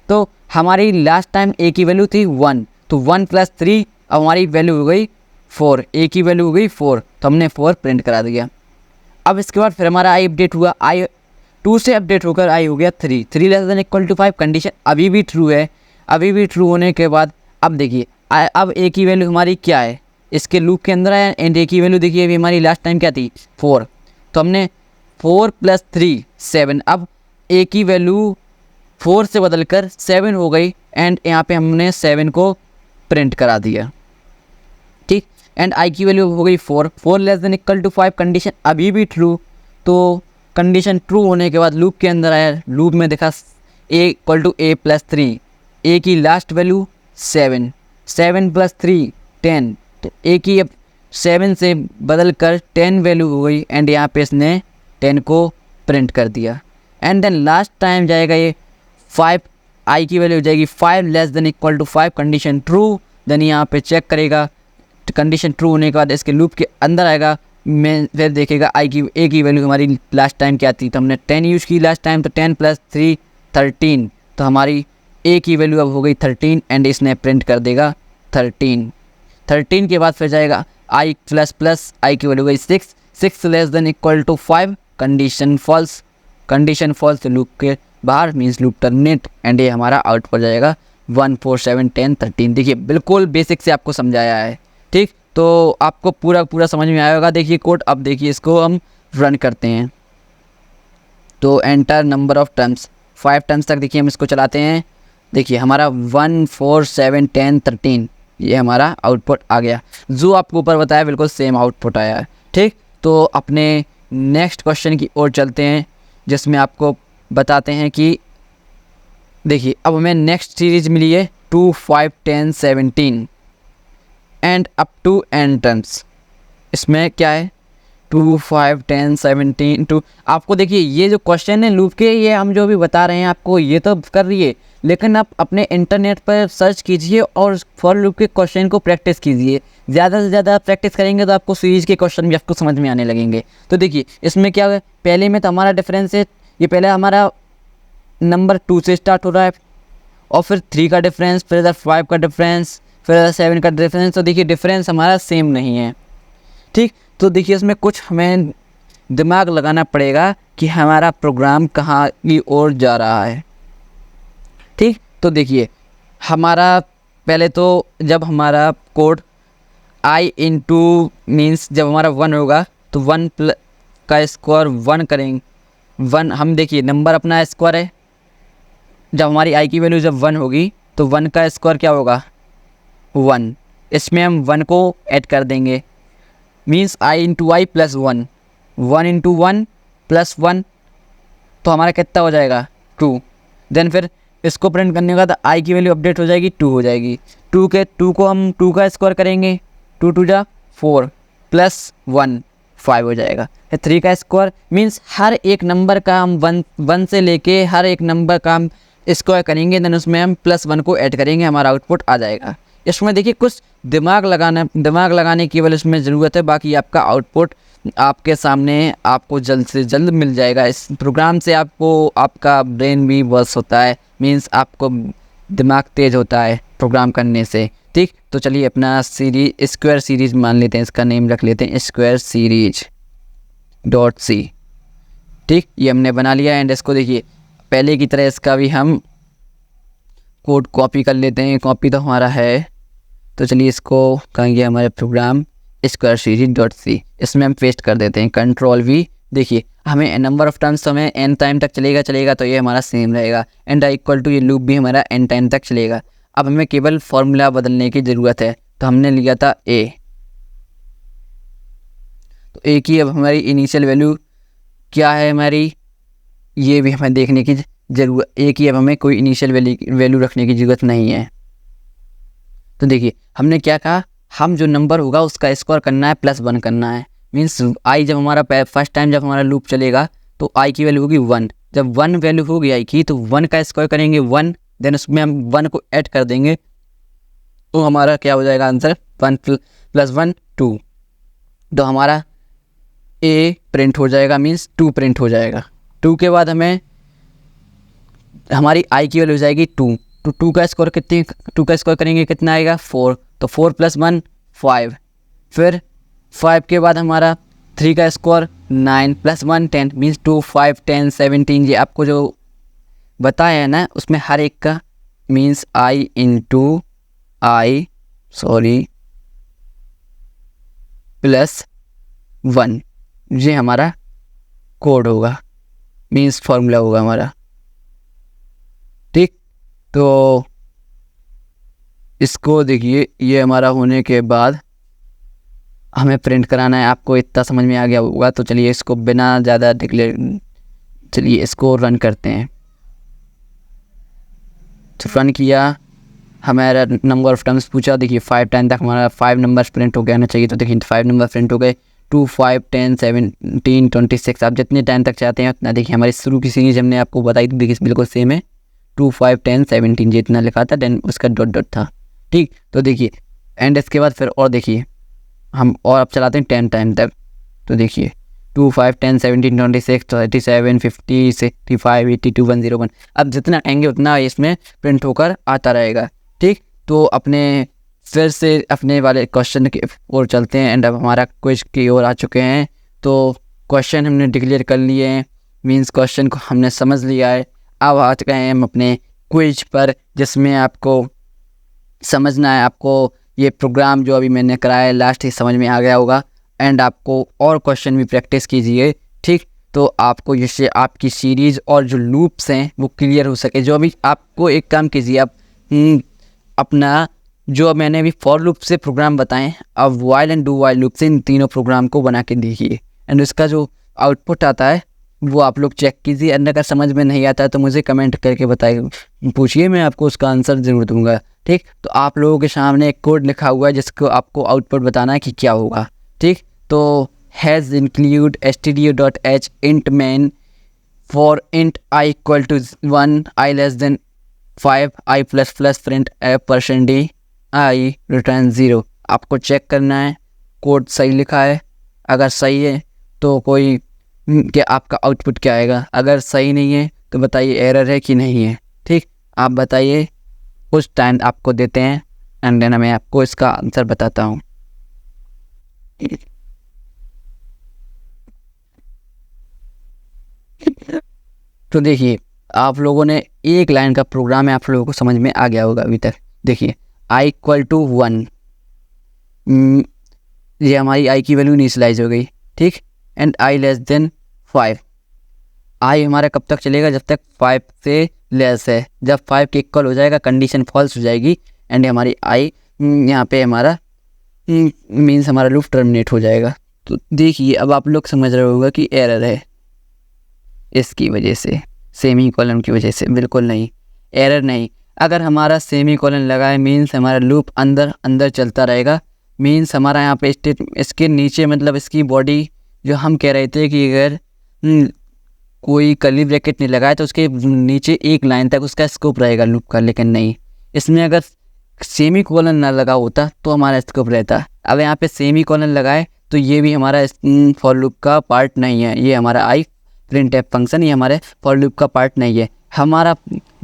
तो हमारी लास्ट टाइम ए की वैल्यू थी 1, तो 1 + 3, अब हमारी वैल्यू हो गई 4, ए की वैल्यू हो गई 4, तो हमने 4 प्रिंट करा दिया। अब इसके बाद फिर हमारा आई अपडेट हुआ, आई 2 से अपडेट होकर आई हो गया 3 <= 5 कंडीशन अभी भी ट्रू है। अभी भी ट्रू होने के बाद अब देखिए अब ए की वैल्यू हमारी क्या है, इसके लूप के अंदर है एंड ए की वैल्यू देखिए अभी हमारी लास्ट टाइम क्या थी 4, तो हमने 4 + 3 7, अब ए की वैल्यू 4 से बदलकर 7 हो गई एंड यहाँ पे हमने 7 को प्रिंट करा दिया, ठीक। एंड आई की वैल्यू हो गई 4 <= 5 कंडीशन अभी भी ट्रू। तो कंडीशन ट्रू होने के बाद लूप के अंदर आया, लूप में देखा a=a+3, ए की लास्ट वैल्यू 7, 7 + 3 10, तो ए की अब 7 से बदल कर 10 वैल्यू हो गई एंड यहाँ पे इसने 10 को प्रिंट कर दिया। एंड देन लास्ट टाइम जाएगा ये 5, आई की वैल्यू हो जाएगी 5 <= 5 कंडीशन ट्रू। देन यहाँ पे चेक करेगा, कंडीशन ट्रू होने के बाद इसके लूप के अंदर आएगा, मैं फिर देखेगा आई की ए की वैल्यू हमारी लास्ट टाइम क्या थी, तो हमने 10 यूज़ की लास्ट टाइम, तो 10 + 3 13, तो हमारी ए की वैल्यू अब हो गई 13 एंड इसने प्रिंट कर देगा 13 के बाद फिर जाएगा आई ++ आई की वैल्यू हो गई 6 <= 5 कंडीशन फॉल्स, तो लूप के बाहर मीन्स लूप टर्मिनेट एंड ये हमारा आउटपुट जाएगा 1 4 7 10 13। देखिए बिल्कुल बेसिक से आपको समझाया है, ठीक। तो आपको पूरा समझ में आया होगा। देखिए कोड, अब देखिए इसको हम रन करते हैं। तो enter number of terms, 5 terms तक देखिए हम इसको चलाते हैं। देखिए हमारा 1 4 7 10 13 ये हमारा आउटपुट आ गया। जो आपको ऊपर बताया बिल्कुल सेम आउटपुट आया है, ठीक। तो अपने नेक्स्ट क्वेश्चन की ओर चलते हैं, जिसमें आपको बताते हैं कि देखिए अब हमें नेक्स्ट सीरीज मिली है 2 5 10 17 and up to n terms. इसमें क्या है 2 5 10 17 2। आपको देखिए ये जो क्वेश्चन है लूप के, ये हम जो भी बता रहे हैं आपको ये तो कर रही है, लेकिन आप अपने इंटरनेट पर सर्च कीजिए और फॉर लूप के क्वेश्चन को प्रैक्टिस कीजिए। ज़्यादा से ज़्यादा प्रैक्टिस करेंगे तो आपको सीरीज के क्वेश्चन भी आपको समझ में आने लगेंगे। तो देखिए इसमें क्या है, पहले में तो हमारा डिफरेंस है, ये पहले हमारा नंबर 2 से स्टार्ट हो रहा है, और फिर 3 का डिफरेंस, फिर इधर 5 का डिफरेंस, फिर इधर 7 का डिफरेंस। तो देखिए डिफरेंस हमारा सेम नहीं है, ठीक। तो देखिए इसमें कुछ हमें दिमाग लगाना पड़ेगा कि हमारा प्रोग्राम कहाँ की ओर जा रहा है, ठीक। तो देखिए हमारा पहले तो जब हमारा कोड i इंटू मीन्स जब हमारा 1 होगा तो 1 का स्क्वायर 1 करेंगे। 1 हम देखिए नंबर अपना स्क्वायर है, जब हमारी i की वैल्यू जब 1 होगी तो 1 का स्क्वायर क्या होगा 1। इसमें हम 1 को ऐड कर देंगे, means i into I plus 1, 1 into 1 plus 1, तो हमारा कितना हो जाएगा 2। देन फिर इसको प्रिंट करने के बाद i की वैल्यू अपडेट हो जाएगी 2 हो जाएगी। 2 को हम 2 का स्क्वायर करेंगे, 2 2 जा 4 प्लस 1 5 हो जाएगा। 3 का स्क्वायर मीन्स हर एक नंबर का हम 1 से लेके हर एक नंबर का हम स्क्वायर करेंगे, देन उसमें हम प्लस 1 को ऐड करेंगे, हमारा आउटपुट आ जाएगा। इसमें देखिए कुछ दिमाग लगाने की केवल इसमें ज़रूरत है, बाकी आपका आउटपुट आपके सामने आपको जल्द से जल्द मिल जाएगा। इस प्रोग्राम से आपको आपका ब्रेन भी वर्क होता है, मीन्स आपको दिमाग तेज़ होता है प्रोग्राम करने से, ठीक। तो चलिए अपना सीरीज स्क्वायर सीरीज मान लेते हैं, इसका नेम रख लेते हैं स्क्वायर सीरीज डॉट सी, ठीक। ये हमने बना लिया। एंड इसको देखिए पहले की तरह इसका भी हम कोड कॉपी कर लेते हैं। कॉपी तो हमारा है, तो चलिए इसको कहेंगे हमारे program square series dot c, इसमें हम पेस्ट कर देते हैं कंट्रोल वी। देखिए हमें नंबर ऑफ़ टर्म्स तो हमें एन टाइम तक चलेगा, तो ये हमारा सेम रहेगा। एंड इक्वल टू ये लूप भी हमारा एन टाइम तक चलेगा। अब हमें केवल फॉर्मूला बदलने की ज़रूरत है, तो हमने लिया था ए, तो ए की अब हमारी इनिशियल वैल्यू क्या है हमारी, ये भी हमें देखने की ज़रूरत। ए की अब हमें कोई इनिशियल वैल्यू रखने की ज़रूरत नहीं है। तो देखिए हमने क्या कहा, हम जो नंबर होगा उसका स्क्वायर करना है, प्लस 1 करना है। मीन्स आई जब हमारा फर्स्ट टाइम जब हमारा लूप चलेगा तो आई की वैल्यू होगी 1। जब 1 वैल्यू होगी आई की तो 1 का स्क्वायर करेंगे 1, देन उसमें हम 1 को ऐड कर देंगे, तो हमारा क्या हो जाएगा आंसर 1 प्लस 1 2। तो हमारा ए प्रिंट हो जाएगा, मीन्स 2 प्रिंट हो जाएगा। 2 के बाद हमें हमारी आई की वैल्यू हो जाएगी 2, तो 2 का स्क्वायर करेंगे कितना आएगा 4, तो 4 प्लस 1 5। फिर 5 के बाद हमारा 3 का स्क्वायर 9 प्लस 1 10, मीन्स 2 5 10 17। ये आपको जो बताया है ना उसमें हर एक का means I into I plus 1, ये हमारा कोड होगा, मीन्स फॉर्मूला होगा हमारा, ठीक। तो इसको देखिए ये हमारा होने के बाद हमें प्रिंट कराना है। आपको इतना समझ में आ गया होगा। तो चलिए इसको बिना ज़्यादा चलिए इसको रन करते हैं। तो रन किया, हमारा नंबर ऑफ़ टर्म्स पूछा। देखिए 5 टाइम तक हमारा 5 नंबर्स प्रिंट हो गया ना चाहिए, तो देखिए 5 नंबर प्रिंट हो गए 2 5 10 17 26। आप जितने टाइम तक चाहते हैं उतना। देखिए हमारी शुरू की सीरीज हमने आपको बताई थी, देखिए बिल्कुल सेम है 2 5 10 17 जितना लिखा था, देन उसका डॉट डॉट था, ठीक। तो देखिए एंड इसके बाद फिर और देखिए हम और अब चलाते हैं 10 टाइम तक। तो देखिए 2 5 10 17 26 37 50 65 82 101। अब जितना कहेंगे उतना इसमें प्रिंट होकर आता रहेगा, ठीक। तो अपने फिर से अपने वाले क्वेश्चन की ओर चलते हैं। एंड अब हमारा क्विज की ओर आ चुके हैं। तो क्वेश्चन हमने डिक्लेयर कर लिए हैं, मीन्स क्वेश्चन को हमने समझ लिया है। अब आ चुके हैं हम अपने क्विज पर, जिसमें आपको समझना है, आपको ये प्रोग्राम जो अभी मैंने कराया लास्ट ही समझ में आ गया होगा। एंड आपको और क्वेश्चन भी प्रैक्टिस कीजिए, ठीक। तो आपको जिससे आपकी सीरीज़ और जो लूप्स हैं वो क्लियर हो सके। जो अभी आपको एक काम कीजिए, आप अपना जो मैंने अभी फॉर लूप से प्रोग्राम बताएं, अब while and do while loop से इन तीनों प्रोग्राम को बना के देखिए। एंड उसका जो आउटपुट आता है वो आप लोग चेक कीजिए। एंड अगर समझ में नहीं आता है तो मुझे कमेंट करके बताइए, पूछिए, मैं आपको उसका आंसर ज़रूर दूंगा, ठीक। तो आप लोगों के सामने एक कोड लिखा हुआ है जिसको आपको आउटपुट बताना है कि क्या होगा, ठीक। तो has include stdio.h int main for int i equal to 1, i less than 5, i plus plus print %d i return 0। आपको चेक करना है कोड सही लिखा है। अगर सही है तो कोई कि आपका आउटपुट क्या आएगा, अगर सही नहीं है तो बताइए एरर है कि नहीं है, ठीक। आप बताइए, उस टाइम आपको देते हैं एंड देन मैं आपको इसका आंसर बताता हूँ। तो देखिए, आप लोगों ने एक लाइन का प्रोग्राम है, आप लोगों को समझ में आ गया होगा अभी तक। देखिए i इक्वल टू 1, ये हमारी i की वैल्यू इनिशियलाइज हो गई, ठीक। And i less than 5, i हमारा कब तक चलेगा, जब तक 5 से लेस है। जब 5 के इक्वल हो जाएगा कंडीशन फॉल्स हो जाएगी एंड हमारी i यहाँ पे हमारा मीन्स हमारा लूप टर्मिनेट हो जाएगा। तो देखिए, अब आप लोग समझ रहे होगा कि एरर है इसकी वजह से, सेमी कॉलन की वजह से। बिल्कुल नहीं, एरर नहीं। अगर हमारा सेमी कॉलन लगा है मीन्स हमारा लूप अंदर अंदर चलता रहेगा। मीन्स हमारा यहाँ पे स्टेट इसके नीचे, मतलब इसकी बॉडी जो हम कह रहे थे कि अगर कोई कर्ली ब्रैकेट नहीं लगाए तो उसके नीचे एक लाइन तक उसका स्कोप रहेगा लूप का, लेकिन नहीं, इसमें अगर सेमी कॉलन ना लगा होता तो हमारा स्कोप रहता। अब यहाँ पे सेमी कॉलन लगाए तो ये भी हमारा फॉर लूप का पार्ट नहीं है। ये हमारा आई प्रिंट एफ फंक्शन, ये हमारे फॉर लूप का पार्ट नहीं है। हमारा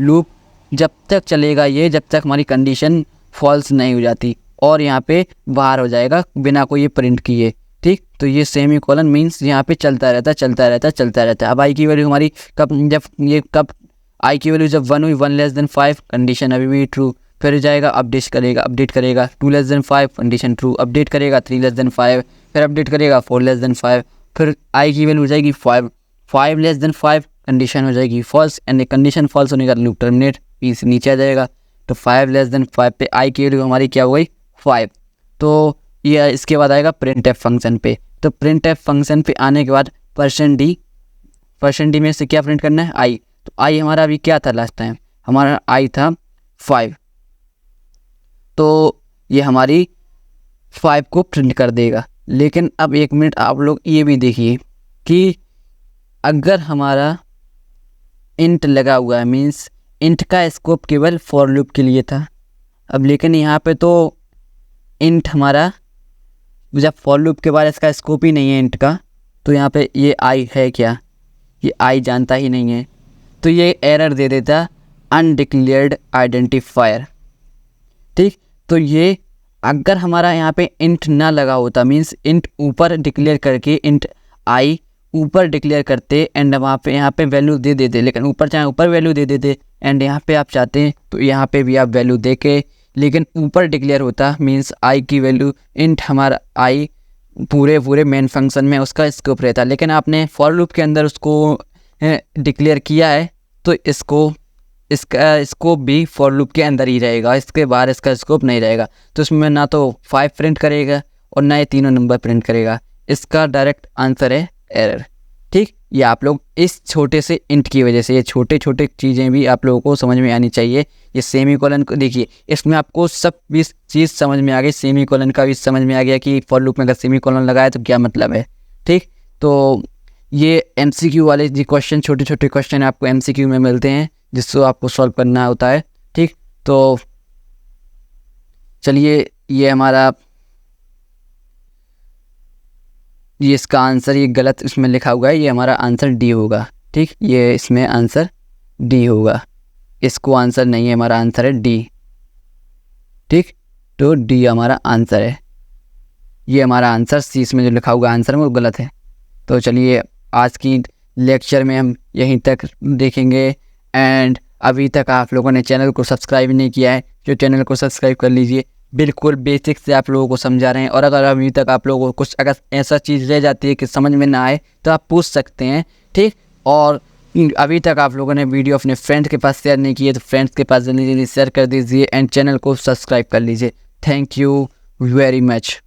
लूप जब तक चलेगा ये, जब तक हमारी कंडीशन फॉल्स नहीं हो जाती, और यहाँ पे बाहर हो जाएगा बिना कोई ये प्रिंट किए, ठीक। तो ये सेमी कॉलन मीन्स यहाँ पे चलता रहता चलता रहता चलता रहता। अब आई की वैल्यू हमारी कब आई की वैल्यू जब 1 हुई, 1 लेस देन 5, कंडीशन अभी भी ट्रू, फिर जाएगा अपडेट करेगा 2 less than 5, condition true, update करेगा 3 लेस देन 5, फिर अपडेट करेगा 4 लेस देन 5, फिर आई की वैल्यू हो जाएगी 5 लेस देन 5, कंडीशन हो जाएगी फॉल्स, एंड कंडीशन फॉल्स होने का लूप टर्मिनेट पीस नीचे आ जाएगा। तो 5 लेस देन 5 पे आई की वैल्यू हमारी क्या हो गई, 5। तो ये इसके बाद आएगा प्रिंट एफ फंक्शन पे। तो प्रिंट एफ फंक्शन पे आने के बाद %d में से क्या प्रिंट करना है, आई। तो आई हमारा अभी क्या था लास्ट टाइम, हमारा आई था 5, तो ये हमारी 5 को प्रिंट कर देगा। लेकिन अब एक मिनट आप लोग ये भी देखिए कि अगर हमारा इंट लगा हुआ है मीन्स इंट का स्कोप केवल फॉर लूप के लिए था। अब लेकिन यहाँ पे तो इंट हमारा, जब फॉर लूप के बाद इसका स्कोप ही नहीं है इंट का, तो यहाँ पे ये आई है क्या, ये आई जानता ही नहीं है, तो ये एरर दे देता अनडिक्लेयर्ड आइडेंटिफायर, ठीक। तो ये अगर हमारा यहाँ पे इंट ना लगा होता मीन्स इंट ऊपर डिक्लेयर करके, इंट आई ऊपर डिक्लेयर करते एंड वहाँ पे यहाँ पे वैल्यू दे देते, लेकिन ऊपर चाहे ऊपर वैल्यू दे देते एंड यहाँ पे आप चाहते हैं तो यहाँ पे भी आप वैल्यू दे के, लेकिन ऊपर डिक्लेयर होता मीन्स आई की वैल्यू, इंट हमारा आई पूरे मेन फंक्शन में उसका स्कोप रहता। लेकिन आपने फॉर लूप के अंदर उसको डिक्लेयर किया है तो इसका स्कोप भी फॉर लूप के अंदर ही रहेगा, इसके बाहर इसका स्कोप नहीं रहेगा। तो इसमें ना तो 5 प्रिंट करेगा और ना ये तीनों नंबर प्रिंट करेगा। इसका डायरेक्ट आंसर है एरर, ठीक। ये आप लोग इस छोटे से इंट की वजह से, ये छोटे छोटे चीज़ें भी आप लोगों को समझ में आनी चाहिए। ये सेमी कॉलन को देखिए, इसमें आपको सब भी चीज़ समझ में आ गई, सेमी कॉलन का भी समझ में आ गया कि फॉर लूप में अगर सेमी कॉलन लगाए तो क्या मतलब है, ठीक। तो ये MCQ वाले जी क्वेश्चन, छोटे छोटे क्वेश्चन आपको MCQ में मिलते हैं जिसको आपको सॉल्व करना होता है, ठीक। तो चलिए, ये हमारा ये इसका आंसर, ये गलत इसमें लिखा हुआ है, ये हमारा आंसर डी होगा, ठीक। ये इसमें आंसर डी होगा, इसको आंसर नहीं है, हमारा आंसर है डी, ठीक। तो डी हमारा आंसर है, ये हमारा आंसर, सी इसमें जो लिखा हुआ आंसर में वो गलत है। तो चलिए, आज की लेक्चर में हम यहीं तक देखेंगे एंड अभी तक आप लोगों ने चैनल को सब्सक्राइब नहीं किया है, जो चैनल को सब्सक्राइब कर लीजिए। बिल्कुल बेसिक से आप लोगों को समझा रहे हैं, और अगर अभी तक आप लोगों को कुछ अगर ऐसा चीज़ रह जाती है कि समझ में ना आए तो आप पूछ सकते हैं, ठीक। और अभी तक आप लोगों ने वीडियो अपने फ्रेंड्स के पास शेयर नहीं किए तो फ्रेंड्स के पास जल्दी जल्दी शेयर कर दीजिए एंड चैनल को सब्सक्राइब कर लीजिए। Thank you very much.